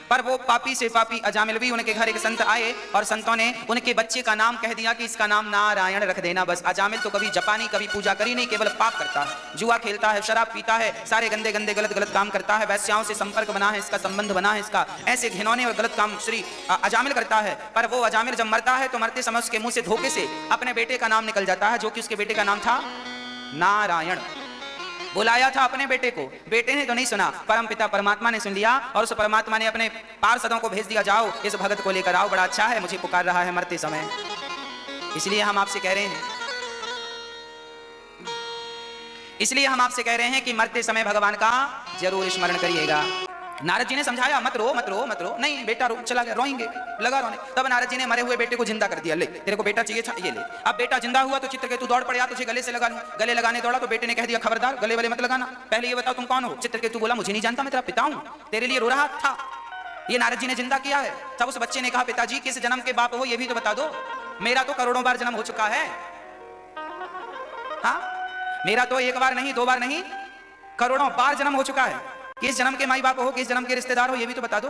पर वो पापी से पापी अजामिल भी, उनके घर एक संत आए और संतों ने उनके बच्चे का नाम कह दिया कि इसका नाम नारायण रख देना। बस अजामिल तो कभी जपा नहीं, कभी पूजा करी नहीं, केवल पाप करता है, जुआ खेलता है, शराब पीता है, सारे गंदे गंदे गलत गलत काम करता है, वैश्याओं से संपर्क बना है इसका, संबंध बना है इसका, ऐसे घिनौने और गलत काम श्री अजामिल करता है। पर वो अजामिल जब मरता है तो मरते समय उसके मुंह से धोखे से अपने बेटे का नाम निकल जाता है, जो कि उसके बेटे का नाम था नारायण। बुलाया था अपने बेटे को, बेटे ने तो नहीं सुना, परम पिता परमात्मा ने सुन लिया और उस परमात्मा ने अपने पार्षदों को भेज दिया, जाओ इस भगत को लेकर आओ, बड़ा अच्छा है, मुझे पुकार रहा है मरते समय। इसलिए हम आपसे कह रहे हैं, इसलिए हम आपसे कह रहे हैं कि मरते समय भगवान का जरूर स्मरण करिएगा। नारद जी ने समझाया, मत रो मत रो मत रो। नहीं बेटा रो, चला गया, रोएंगे, लगा रोने। तब नारद जी ने मरे हुए बेटे को जिंदा कर दिया, ले तेरे को बेटा चाहिए, ये ले। अब बेटा जिंदा हुआ तो चित्रकेतु दौड़ पड़े, तुझे गले से लगा लूं। गले लगाने दौड़ा तो बेटे ने कह दिया, खबरदार गले वाले मत लगाना, पहले ये बताओ तुम कौन हो। चित्रकेतु बोला, मुझे नहीं जानता, मैं तेरा पिता हूं, तेरे लिए रो रहा था। ये नारद जी ने जिंदा किया है। तब उस बच्चे ने कहा, पिताजी किस जन्म के बाप हो ये भी तो बता दो, मेरा तो करोड़ों बार जन्म हो चुका है। हाँ, मेरा तो एक बार नहीं, दो बार नहीं, करोड़ों बार जन्म हो चुका है। किस जन्म के माई बाप हो, किस जन्म के रिश्तेदार हो, ये भी तो बता दो।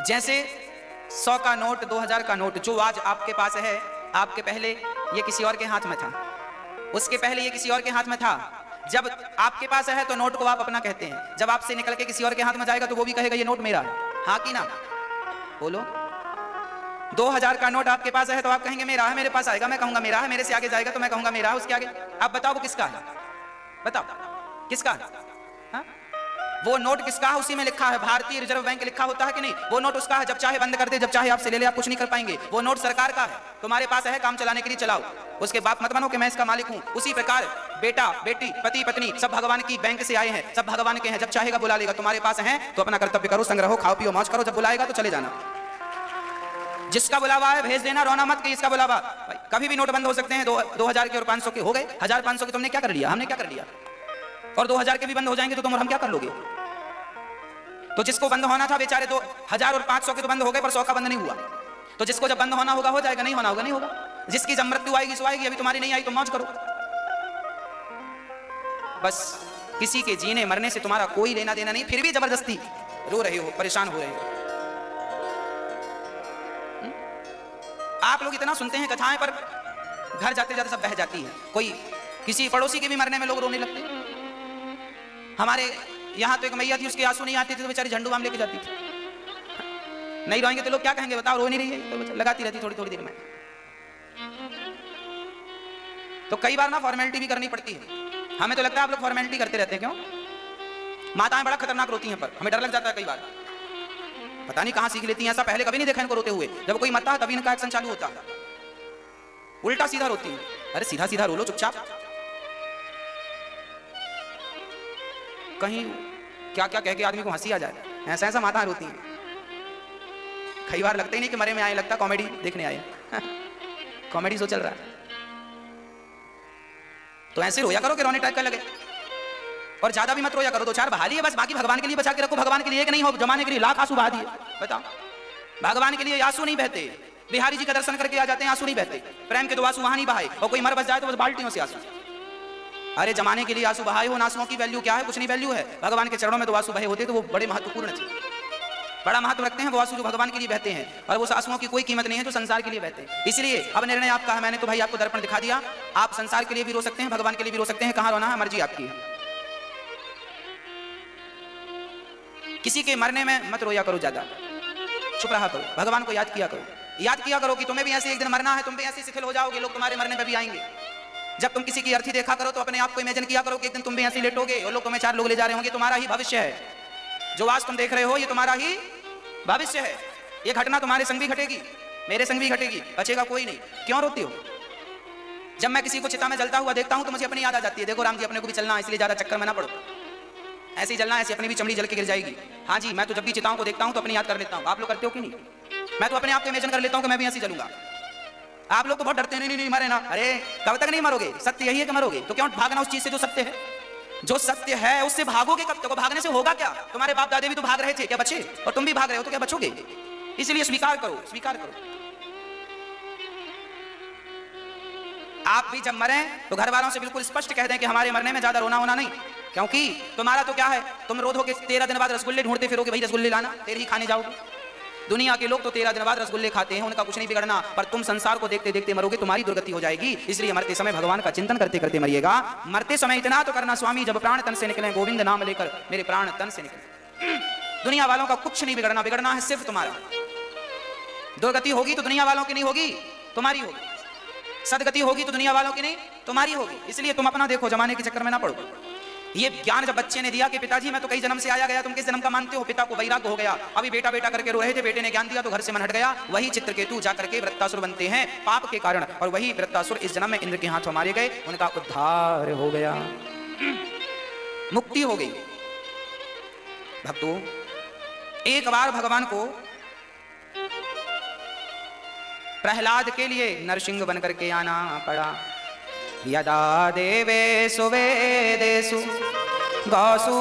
जैसे 100 का नोट, 2000 का नोट जो आज आपके पास है, आपके पहले ये किसी और के हाथ में था, उसके पहले ये किसी और के हाथ में था। जब आपके पास है तो नोट को आप अपना कहते हैं, जब आपसे निकल के किसी और के हाथ में जाएगा तो वो भी कहेगा ये नोट मेरा है। हाँ कि ना, बोलो। 2000 का नोट आपके पास है तो आप कहेंगे मेरा है, मेरे पास आएगा मैं कहूंगा मेरा है, मेरे से आगे जाएगा तो मैं कहूंगा मेरा है, उसके आगे आप बताओ वो किसका है, बताओ किसका है? हा? वो नोट किसका है उसी में लिखा है, भारतीय रिजर्व बैंक लिखा होता है कि नहीं? वो नोट उसका है, जब चाहे बंद कर दे, जब चाहे आपसे ले ले, आप कुछ नहीं कर पाएंगे। वो नोट सरकार का है, तुम्हारे पास है काम चलाने के लिए चलाओ, उसके बाप मत बनो कि मैं इसका मालिक हूं। उसी प्रकार बेटा बेटी पति पत्नी सब भगवान की बैंक से आए हैं, सब भगवान के हैं, जब चाहेगा बुला लेगा। तुम्हारे पास है तो अपना कर्तव्य करो, संग्रहो, खाओ पियो मौज करो, जब बुलाएगा तो चले जाना। जिसका बुलावा है भेज देना, रोना मत कि इसका बुलावा। कभी भी नोट बंद हो सकते हैं, 2000 के और 500 के हो गए, 1500 के तुमने क्या कर लिया, हमने क्या कर लिया? और 2000 के भी बंद हो जाएंगे तो तुम और हम क्या कर लोगे? तो जिसको बंद होना था बेचारे 2000 और 500 के तो बंद हो गए, पर 100 का बंद नहीं हुआ। तो जिसको जब बंद होना होगा हो जाएगा, नहीं होना होगा नहीं होगा। जिसकी जब मृत्यु आएगी सो आएगी, अभी तुम्हारी नहीं आई तो मौज करो। बस किसी के जीने मरने से तुम्हारा कोई लेना देना नहीं, फिर भी जबरदस्ती रो रहे हो, परेशान हो रहे हो। आप लोग इतना सुनते हैं कथाएं, पर घर जाते जाते सब बह जाती है। कोई किसी पड़ोसी के भी मरने में लोग रोने लगते हैं। हमारे यहाँ तो एक मैया थी, उसके आंसू नहीं आते थे तो बेचारी झंडू बाम लेके जाती थी। नहीं रोएंगे तो लोग क्या कहेंगे, बताओ, रो नहीं रही है तो लगाती रहती थोड़ी थोड़ी देर में। तो कई बार ना फॉर्मेलिटी भी करनी पड़ती है। हमें तो लगता है आप लोग फॉर्मेलिटी करते रहते हैं, क्यों? माताएं बड़ा खतरनाक रोती हैं, पर हमें डर लग जाता है कई बार, पता नहीं कहां सीख लेती हैं। ऐसा पहले कभी नहीं देखा इनको रोते हुए। जब कोई मरता है तभी इनका एक्शन चालू होता है, उल्टा सीधा रोती हैं। अरे सीधा सीधा रो लो चुपचाप, कहीं क्या क्या कह के आदमी को हंसी आ जाए, ऐसा ऐसा माताएं रोती हैं। कई बार लगता ही नहीं कि मरे में आए, लगता कॉमेडी देखने आए। कॉमेडी शो चल रहा है, तो ऐसे रोया करो कि रोने टाइप का लगे। और ज्यादा भी मत रोया करो, 2-4 बहा लिए बस, बाकी भगवान के लिए बचा के रखो। भगवान के लिए एक नहीं हो, जमाने के लिए लाख आंसू बहा दिए। बताओ, भगवान के लिए आंसू नहीं बहते। बिहारी जी का दर्शन करके आ जाते हैं, आंसू नहीं बहते। प्रेम के 2 आंसू वहां नहीं बहाए, और कोई मर बस जाए तो बस बाल्टियों से आंसू। अरे जमाने के लिए आंसू बहाए हो, आंसुओं की वैल्यू क्या है? कुछ नहीं वैल्यू है। भगवान के चरणों में 2 आंसू बहे होते तो वो बड़े महत्वपूर्ण थे, बड़ा महत्व रखते हैं वो आंसू जो भगवान के लिए बहते हैं। और वो आंसुओं की कोई कीमत नहीं है जो संसार के लिए बहते हैं। इसलिए अब निर्णय आपका है, मैंने तो भाई आपको दर्पण दिखा दिया। आप संसार के लिए भी रो सकते हैं, भगवान के लिए भी रो सकते हैं, कहां रोना है मर्जी आपकी है। किसी के मरने में मत रोया करो, ज्यादा चुप रहा करो, भगवान को याद किया करो। याद किया करो कि तुम्हें भी ऐसे एक दिन मरना है, तुम भी ऐसे शिथिल हो जाओगे, लोग तुम्हारे मरने पर भी आएंगे। जब तुम किसी की अर्थी देखा करो तो अपने आप को इमेजिन किया करो कि एक दिन तुम भी ऐसे लेटोगे और लोग तुम्हें 4 लोग ले जा रहे होंगे। तुम्हारा ही भविष्य है, जो आज तुम देख रहे हो ये तुम्हारा ही भविष्य है। ये घटना तुम्हारे संग भी घटेगी, मेरे संग भी घटेगी, बचेगा कोई नहीं। क्यों रोती हो? जब मैं किसी को चिता में जलता हुआ देखता हूं तो मुझे अपनी याद आ जाती है, देखो राम जी अपने को भी चलना है, इसलिए ज्यादा चक्कर में ना पड़ो, ऐसे ही जलना है, ऐसे अपनी भी चमड़ी जल के गिर जाएगी। हाँ जी, मैं तो जब भी चिताओं को देखता हूं तो अपनी याद कर लेता हूं। आप लोग करते हो कि नहीं? मैं तो अपने आप को इमेजिन कर लेता हूं कि मैं भी ऐसे जलूंगा। आप लोग तो बहुत डरते हैं, नहीं मरे ना। अरे कब तक नहीं मरोगे? सत्य यही है कि मरोगे, तो क्यों भागना उस चीज से जो सत्य है? जो सत्य है उससे भागोगे कब तक? भागने से होगा क्या? तुम्हारे बाप दादे भी तो भाग रहे थे, क्या बचे? और तुम भी भाग रहे हो तो क्या बचोगे? इसलिए स्वीकार करो, स्वीकार करो। आप भी जब मरे तो घर वालों से बिल्कुल स्पष्ट कह दें कि हमारे मरने में ज्यादा रोना होना नहीं, क्योंकि तुम्हारा तो क्या है, तुम रो धो के 13 दिन बाद रसगुल्ले ढूंढते फिरोगे, भाई रसगुल्ले लाना, तेरे ही खाने जाओगे। दुनिया के लोग तो 13 दिन बाद रसगुल्ले खाते हैं, उनका कुछ नहीं बिगड़ना, पर तुम संसार को देखते देखते मरोगे, तुम्हारी दुर्गति हो जाएगी। इसलिए मरते समय भगवान का चिंतन करते करते मरिएगा। मरते समय इतना तो करना, स्वामी जब प्राण तन से निकले, गोविंद नाम लेकर मेरे प्राण तन से निकले। दुनिया वालों का कुछ नहीं बिगड़ना, बिगड़ना है सिर्फ तुम्हारा। दुर्गति होगी तो दुनिया वालों की नहीं होगी, तुम्हारी होगी। सदगति होगी तो दुनिया वालों की नहीं, तुम्हारी होगी। इसलिए तुम अपना देखो, जमाने के चक्कर में ना पड़ो। ये ज्ञान जब बच्चे ने दिया कि पिताजी मैं तो कई जन्म से आया गया, तुम किस जन्म का मानते हो? पिता को वैराग्य हो गया, अभी बेटा बेटा करके रो रहे थे, बेटे ने ज्ञान दिया तो घर से मन हट गया। वही चित्रकेतु जाकर के वृत्तासुर बनते हैं पाप के कारण, और वही वृत्तासुर इस जन्म में इंद्र के हाथों मारे गए, उनका उद्धार हो गया। मुक्ति हो गई। भक्तों, एक बार भगवान को प्रहलाद के लिए नरसिंह बनकर के आना पड़ा। यदा देवेषु वेदेषु गौसु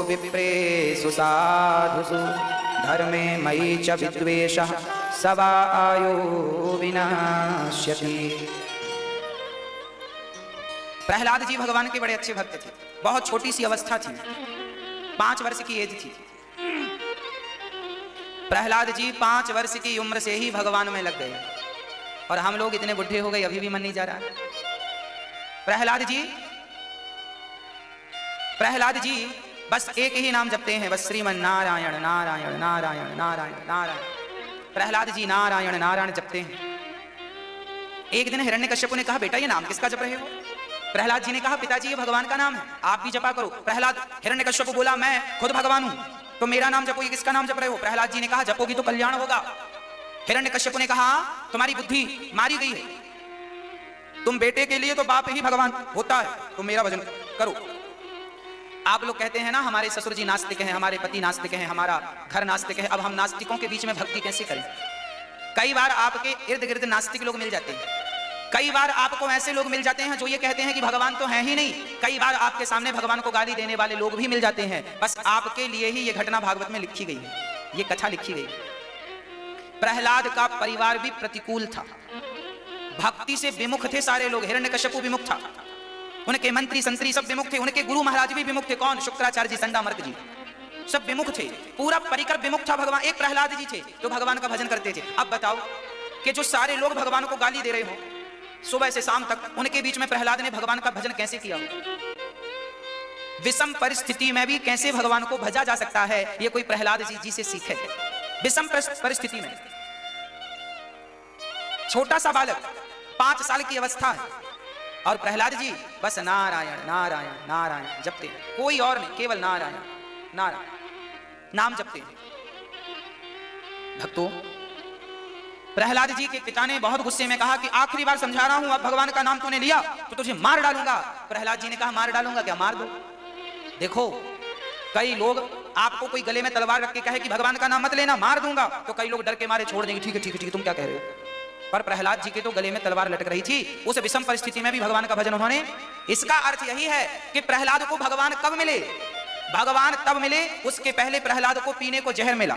विप्रेषु साधुषु धर्मे मयि च विद्वेषः सवा आयो विनाश्यति। प्रहलाद जी भगवान के बड़े अच्छे भक्त थे। बहुत छोटी सी अवस्था थी, 5 वर्ष की एज थी। प्रहलाद जी 5 वर्ष की उम्र से ही भगवान में लग गए, और हम लोग इतने बुढ़े हो गए, अभी भी मन नहीं जा रहा है। प्रहलाद जी बस एक ही नाम जपते हैं, बस श्रीमन नारायण नारायण नारायण नारायण नारायण। प्रहलाद जी नारायण नारायण जपते हैं। एक दिन हिरण्यकश्यप ने कहा, बेटा ये नाम किसका जप रहे हो? प्रहलाद जी ने कहा, पिताजी ये भगवान का नाम है, आप भी जपा करो। हिरण्यकश्यप बोला, मैं खुद भगवान हूं, तो मेरा नाम जपो, ये किसका नाम जप रहे हो? प्रहलाद जी ने कहा, जपोगी तो कल्याण होगा। हिरण्यकश्यप ने कहा, तुम्हारी बुद्धि मारी गई है, तुम बेटे के लिए तो बाप ही भगवान होता है, तुम मेरा भजन करो। आप लोग कहते हैं ना, हमारे ससुर जी नास्तिक हैं, हमारे पति नास्तिक हैं, हमारा घर नास्तिक है, अब हम नास्तिकों के बीच में भक्ति कैसे करें? कई बार आपके इर्द गिर्द नास्तिक लोग मिल जाते हैं, कई बार आपको ऐसे लोग मिल जाते हैं जो ये कहते हैं कि भगवान तो है ही नहीं, कई बार आपके सामने भगवान को गाली देने वाले लोग भी मिल जाते हैं। बस आपके लिए ही ये घटना भागवत में लिखी गई है, ये कथा लिखी गई। प्रहलाद का परिवार भी प्रतिकूल था, भक्ति से विमुख थे सारे लोग। हिरण्यकश्यप विमुख था, उनके मंत्री संतरी सब विमुख थे, उनके गुरु महाराज भी विमुख थे। कौन? शुक्राचार्य जी, संडामर्क जी, सब विमुख थे, पूरा परिकर विमुख था। भगवान एक प्रहलाद जी थे जो भगवान का भजन करते थे। अब बताओ कि जो सारे लोग भगवान को गाली दे रहे हो सुबह से शाम तक, उनके बीच में प्रहलाद ने भगवान का भजन कैसे किया? विषम परिस्थिति में भी कैसे भगवान को भजा जा सकता है, ये कोई प्रहलाद जी से सीखे। विषम परिस्थिति में छोटा सा बालक 5 साल की अवस्था है, और प्रहलाद जी बस नारायण नारायण नारायण जपते हैं, कोई और नहीं, केवल नारायण नारायण नाम जपते हैं। भक्तों, प्रहलाद जी के पिता ने बहुत गुस्से में कहा कि आखिरी बार समझा रहा हूं, अब भगवान का नाम तूने लिया तो तुझे मार डालूंगा। प्रहलाद जी ने कहा, मार डालूंगा क्या? मार दो। देखो, कई लोग आपको कोई गले में तलवार रख के कहे कि भगवान का नाम मत लेना, मार दूंगा, तो कई लोग डर के मारे छोड़ देंगे, ठीक है ठीक है ठीक है, तुम क्या कह रहे हो? पर प्रहलाद जी के तो गले में तलवार लटक रही थी, उस विषम परिस्थिति में भी भगवान का भजन उन्होंने। इसका अर्थ यही है कि प्रहलाद को भगवान कब मिले? भगवान तब मिले, उसके पहले प्रहलाद को पीने को जहर मिला।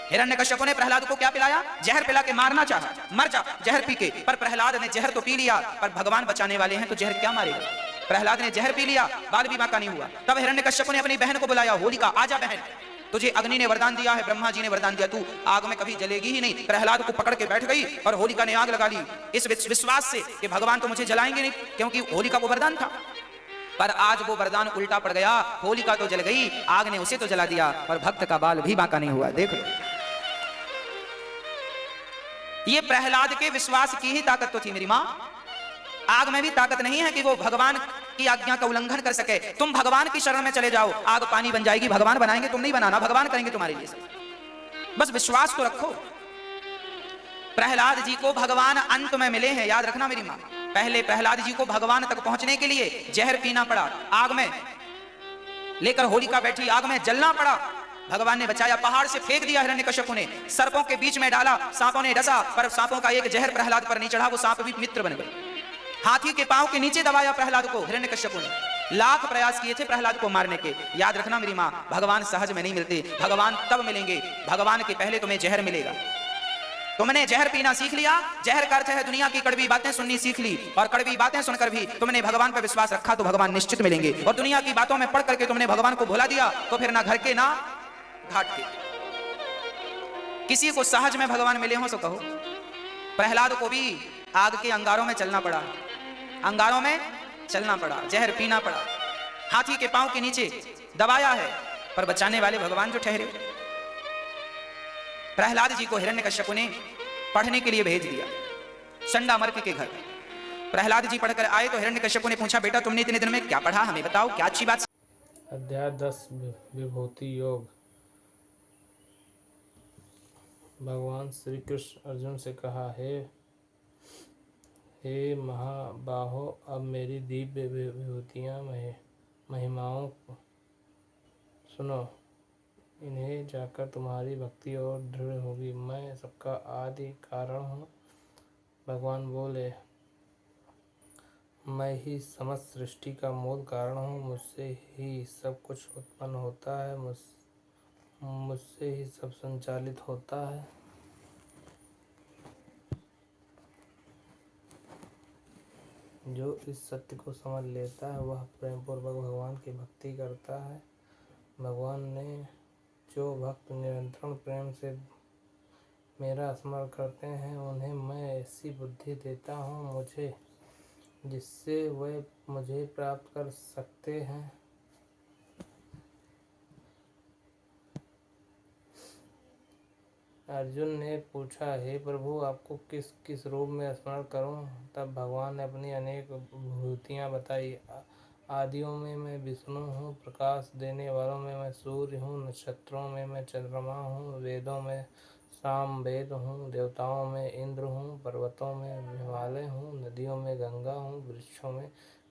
हिरण्यकश्यप ने प्रहलाद को क्या पिलाया? जहर पिला के मारना चाहा, मर जा जहर पी के, पर प्रहलाद ने जहर तो पी लिया, पर भगवान बचाने वाले हैं तो जहर क्या मारेगा? प्रहलाद ने जहर पी लिया, बाल भी बांका नहीं हुआ। तब हिरण्यकश्यप ने अपनी बहन को बुलाया, होलिका आजा बहन, तुझे अग्नि ने वरदान दिया है, ब्रह्मा जी ने वरदान दिया, तू आग में कभी जलेगी ही नहीं। प्रहलाद को पकड़ के बैठ गई और होलिका ने आग लगा ली, इस विश्वास से कि भगवान तो मुझे जलाएंगे नहीं, क्योंकि होलिका को वरदान था। पर आज वो वरदान उल्टा पड़ गया, होलिका तो जल गई, आग ने उसे तो जला दिया, और भक्त का बाल भी बांका नहीं हुआ। देख लो, ये प्रहलाद के विश्वास की ही ताकत तो थी मेरी मां। आग में भी ताकत नहीं है कि वो भगवान की आज्ञा का उल्लंघन कर सके। तुम भगवान की शरण में चले जाओ, आग पानी बन जाएगी, भगवान बनाएंगे, तुम नहीं बनाना, भगवान करेंगे तुम्हारे लिए सब। बस विश्वास तो रखो। प्रहलाद जी को भगवान अंत में मिले हैं, याद रखना मेरी मां। पहले प्रहलाद जी को भगवान तक पहुंचने के लिए जहर पीना पड़ा, आग में लेकर होलिका बैठी, आग में जलना पड़ा, भगवान ने बचाया। पहाड़ से फेंक दिया हिरण्यकश्यप ने, सर्पों के बीच में डाला, सांपों ने डसा, पर सांपों का एक जहर प्रहलाद पर नहीं चढ़ा, वो सांप भी मित्र बन गए। हाथी के पांव के नीचे दबाया प्रहलाद को हिरण्यकश्यप ने, लाख प्रयास किए थे प्रहलाद को मारने के। याद रखना मेरी मां, भगवान सहज में नहीं मिलते, भगवान तब मिलेंगे, भगवान के पहले तुम्हें जहर मिलेगा। तुमने जहर पीना सीख लिया, जहर का अर्थ है दुनिया की कड़वी बातें सुननी सीख ली, और कड़वी बातें सुनकर भी तुमने भगवान पर विश्वास रखा तो भगवान निश्चित मिलेंगे। और दुनिया की बातों में पढ़ करके तुमने भगवान को भुला दिया तो फिर ना घर के ना घाट के। किसी को सहज में भगवान मिले हो तो कहो। प्रहलाद को भी आग के अंगारों में चलना पड़ा, अंगारों में चलना पड़ा, जहर पीना पड़ा, हाथी के पांव के नीचे दबाया है, पर बचाने वाले भगवान जो ठहरे। प्रहलाद जी को हिरण्यकश्यप ने पढ़ने के लिए भेज दिया संडामर्क के घर। प्रहलाद जी पढ़कर आए तो हिरण्यकश्यप ने पूछा, बेटा तुमने इतने दिन में क्या पढ़ा, हमें बताओ, क्या अच्छी बात। अध्याय 10 विभूति योग। भगवान श्री कृष्ण अर्जुन से कहा, हे महाबाहो, अब मेरी दिव्य विभूतियाँ महिमाओं सुनो, इन्हें जाकर तुम्हारी भक्ति और दृढ़ होगी। मैं सबका आदि कारण हूँ। भगवान बोले, मैं ही समस्त सृष्टि का मूल कारण हूँ। मुझसे ही सब कुछ उत्पन्न होता है, मुझसे ही सब संचालित होता है। जो इस सत्य को समझ लेता है वह प्रेम पूर्वक भगवान की भक्ति करता है। भगवान ने जो भक्त निरंतर प्रेम से मेरा स्मरण करते हैं उन्हें मैं ऐसी बुद्धि देता हूँ मुझे जिससे वे मुझे प्राप्त कर सकते हैं। अर्जुन ने पूछा, हे प्रभु, आपको किस किस रूप में स्मरण करूं? तब भगवान ने अपनी अनेक विभूतियाँ बताई। आदियों में मैं विष्णु हूँ, प्रकाश देने वालों में मैं सूर्य हूँ, नक्षत्रों में मैं चंद्रमा हूँ, वेदों में साम वेद हूँ, देवताओं में इंद्र हूँ, पर्वतों में हिमालय हूँ, नदियों में गंगा हूँ, वृक्षों में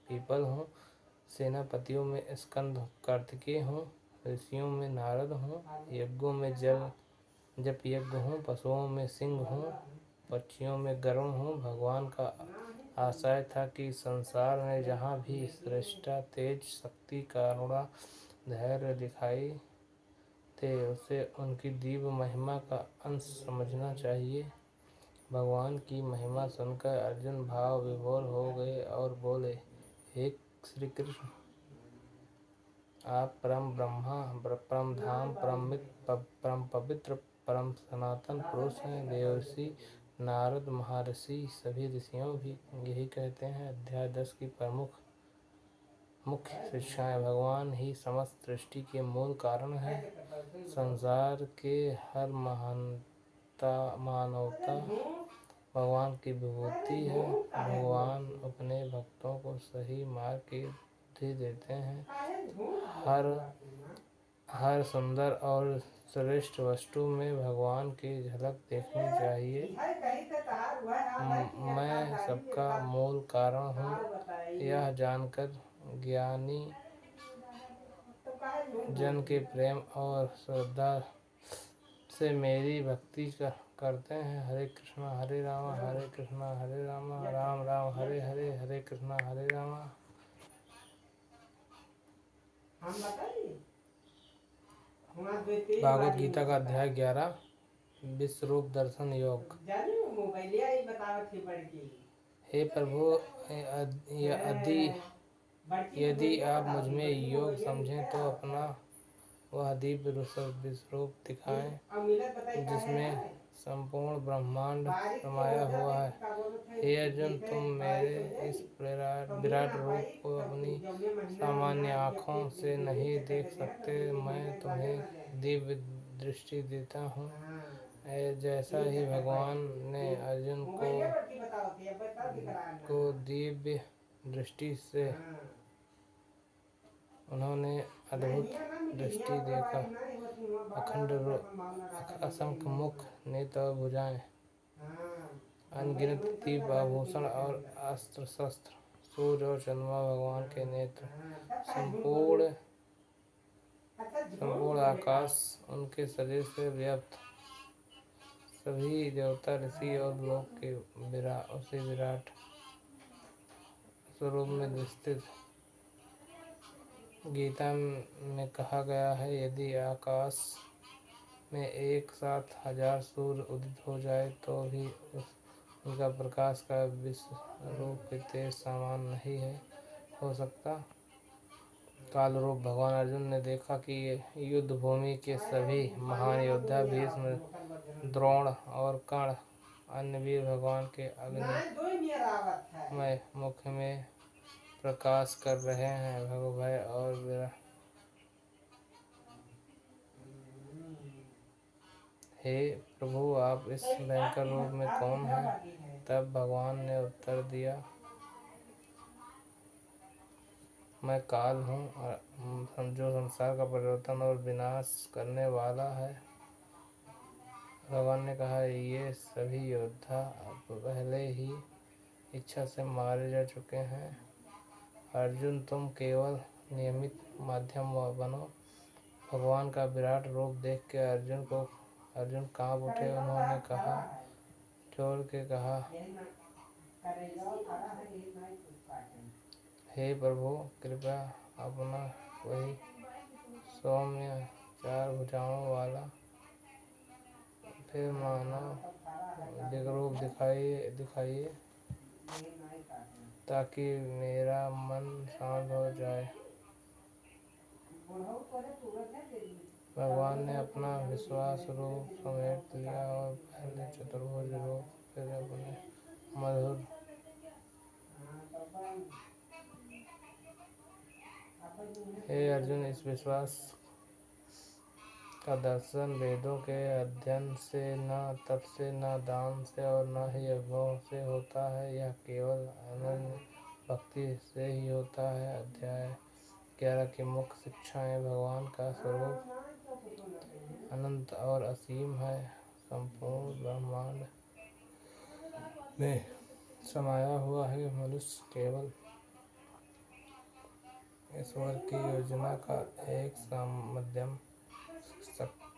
पीपल हूँ, सेनापतियों में स्कंद कार्तिकेय हूँ, ऋषियों में नारद हूँ, यज्ञों में जप यज्ञ हूँ, पशुओं में सिंह हूँ, पक्षियों में गरुड़ हूँ। भगवान का आशय था कि संसार में जहाँ भी श्रेष्ठता, तेज, शक्ति, करुणा, धैर्य दिखाई थे उसे उनकी दिव्य महिमा का अंश समझना चाहिए। भगवान की महिमा सुनकर अर्जुन भाव विभोर हो गए और बोले, हे श्री कृष्ण, आप परम ब्रह्मा, परम धाम, परम मित्र, परम पवित्र, परम सनातन पुरुष हैं। देवर्षि नारद महर्षि सभी ऋषियों भी यही कहते हैं। अध्याय 10 की मुख्य शिक्षाएं। भगवान ही समस्त सृष्टि के मूल कारण है। संसार के हर मानवता भगवान की विभूति है। भगवान अपने भक्तों को सही मार्ग की बुद्धि देते हैं। हर सुंदर और श्रेष्ठ वस्तु में भगवान की झलक देखनी चाहिए। मैं सबका मूल कारण हूँ, यह जानकर ज्ञानी जन के प्रेम और श्रद्धा से मेरी भक्ति करते हैं। हरे कृष्णा हरे राम राम राम हरे हरे, हरे कृष्णा हरे राम। भागवत गीता का अध्याय 11 विश्वरूप दर्शन योग। हे प्रभु, यदि आप मुझमें योग समझें तो अपना वह दिव्य विश्वरूप दिखाएं जिसमें संपूर्ण ब्रह्मांड समाया हुआ है। हे अर्जुन, तुम मेरे इस विराट रूप को अपनी सामान्य आँखों से नहीं देख सकते। मैं तुम्हें दिव्य दृष्टि देता हूँ। जैसा ही भगवान ने अर्जुन को दिव्य दृष्टि से उन्होंने अद्भुत दृष्टि देखा। अखंड असंख्य मुख, नेत्र और भुजाएं, अनगिनत दिव्य आभूषण और अस्त्र शस्त्र, सूर्य और चंद्रमा भगवान के नेत्र, संपूर्ण आकाश उनके शरीर से व्याप्त, सभी देवता, ऋषि और लोग के उसी विराट स्वरूप में स्थित। गीता में कहा गया है, यदि आकाश में एक साथ 1000 सूर्य उदित हो जाए तो भी उनका प्रकाश का विश्व रूप के तेज समान नहीं हो सकता। काल रूप भगवान अर्जुन ने देखा कि युद्ध भूमि के सभी महान योद्धा भीष्म, द्रोण और कर्ण, अन्य वीर भगवान के अग्निमय मुख में प्रकाश कर रहे हैं। भय और हे प्रभु, आप इस भयंकर रूप में कौन हैं? तब भगवान ने उत्तर दिया, मैं काल हूँ जो संसार का परिवर्तन और विनाश करने वाला है। भगवान ने कहा, ये सभी योद्धा पहले ही इच्छा से मारे जा चुके हैं। अर्जुन, तुम केवल नियमित माध्यम बनो। भगवान का विराट रूप देख के अर्जुन कांप उठे। उन्होंने कहा जोर के कहा, हे प्रभु, कृपया अपना वही सौम्य 4 भुजाओं वाला फिर मानव दिग्रूप दिखाइए ताकि मेरा मन शांत हो जाए। भगवान ने अपना विश्वास रूप समेट लिया और पहले चतुर्भुज रूप फिर अपने मधुर हे अर्जुन, इस विश्वास का दर्शन वेदों के अध्ययन से, न तप से, न दान से और न ही अनुभव से होता है। यह केवल अनन्य भक्ति से ही होता है। अध्याय 11 की मुख्य शिक्षाएं। भगवान का स्वरूप अनंत और असीम है। संपूर्ण ब्रह्मांड में समाया हुआ है। मनुष्य केवल ईश्वर की योजना का एक मध्यम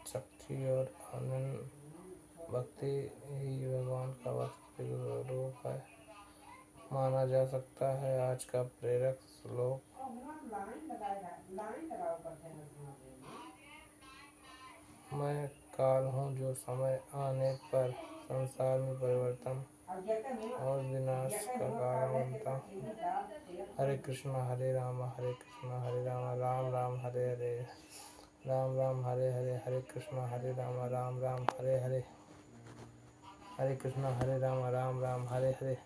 शक्ति और अनन्य भक्ति ही भगवान का वास्तविक रूप है माना जा सकता है। आज का प्रेरक श्लोक। मैं काल हूँ जो समय आने पर संसार में परिवर्तन और विनाश का कारण बनता हूँ। हरे कृष्णा हरे राम राम राम हरे हरे, राम राम हरे हरे, हरे कृष्णा हरे राम राम हरे हरे, हरे कृष्णा हरे राम राम हरे हरे।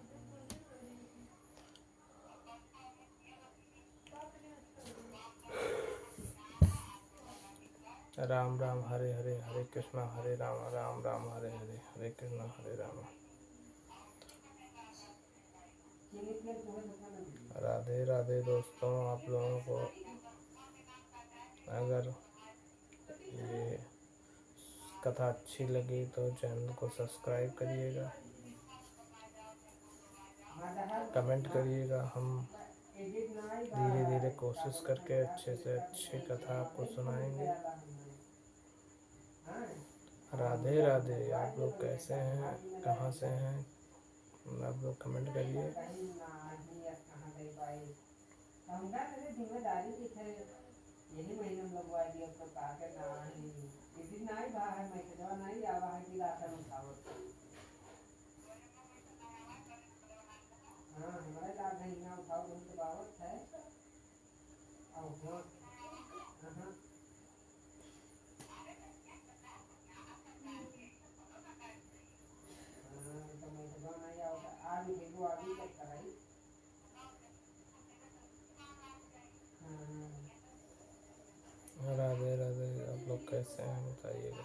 राम राम हरे हरे, हरे कृष्णा हरे राम राम हरे हरे, हरे कृष्णा हरे राम। राधे राधे दोस्तों, आप लोगों को अगर ये कथा अच्छी लगी तो चैनल को सब्सक्राइब करिएगा, कमेंट करिएगा। हम धीरे धीरे कोशिश करके अच्छे से अच्छी कथा आपको सुनाएंगे। राधे राधे। आप लोग कैसे हैं, कहाँ से हैं, आप लोग कमेंट करिए। राधे राधे। आप लोग कैसे हैं बताइएगा।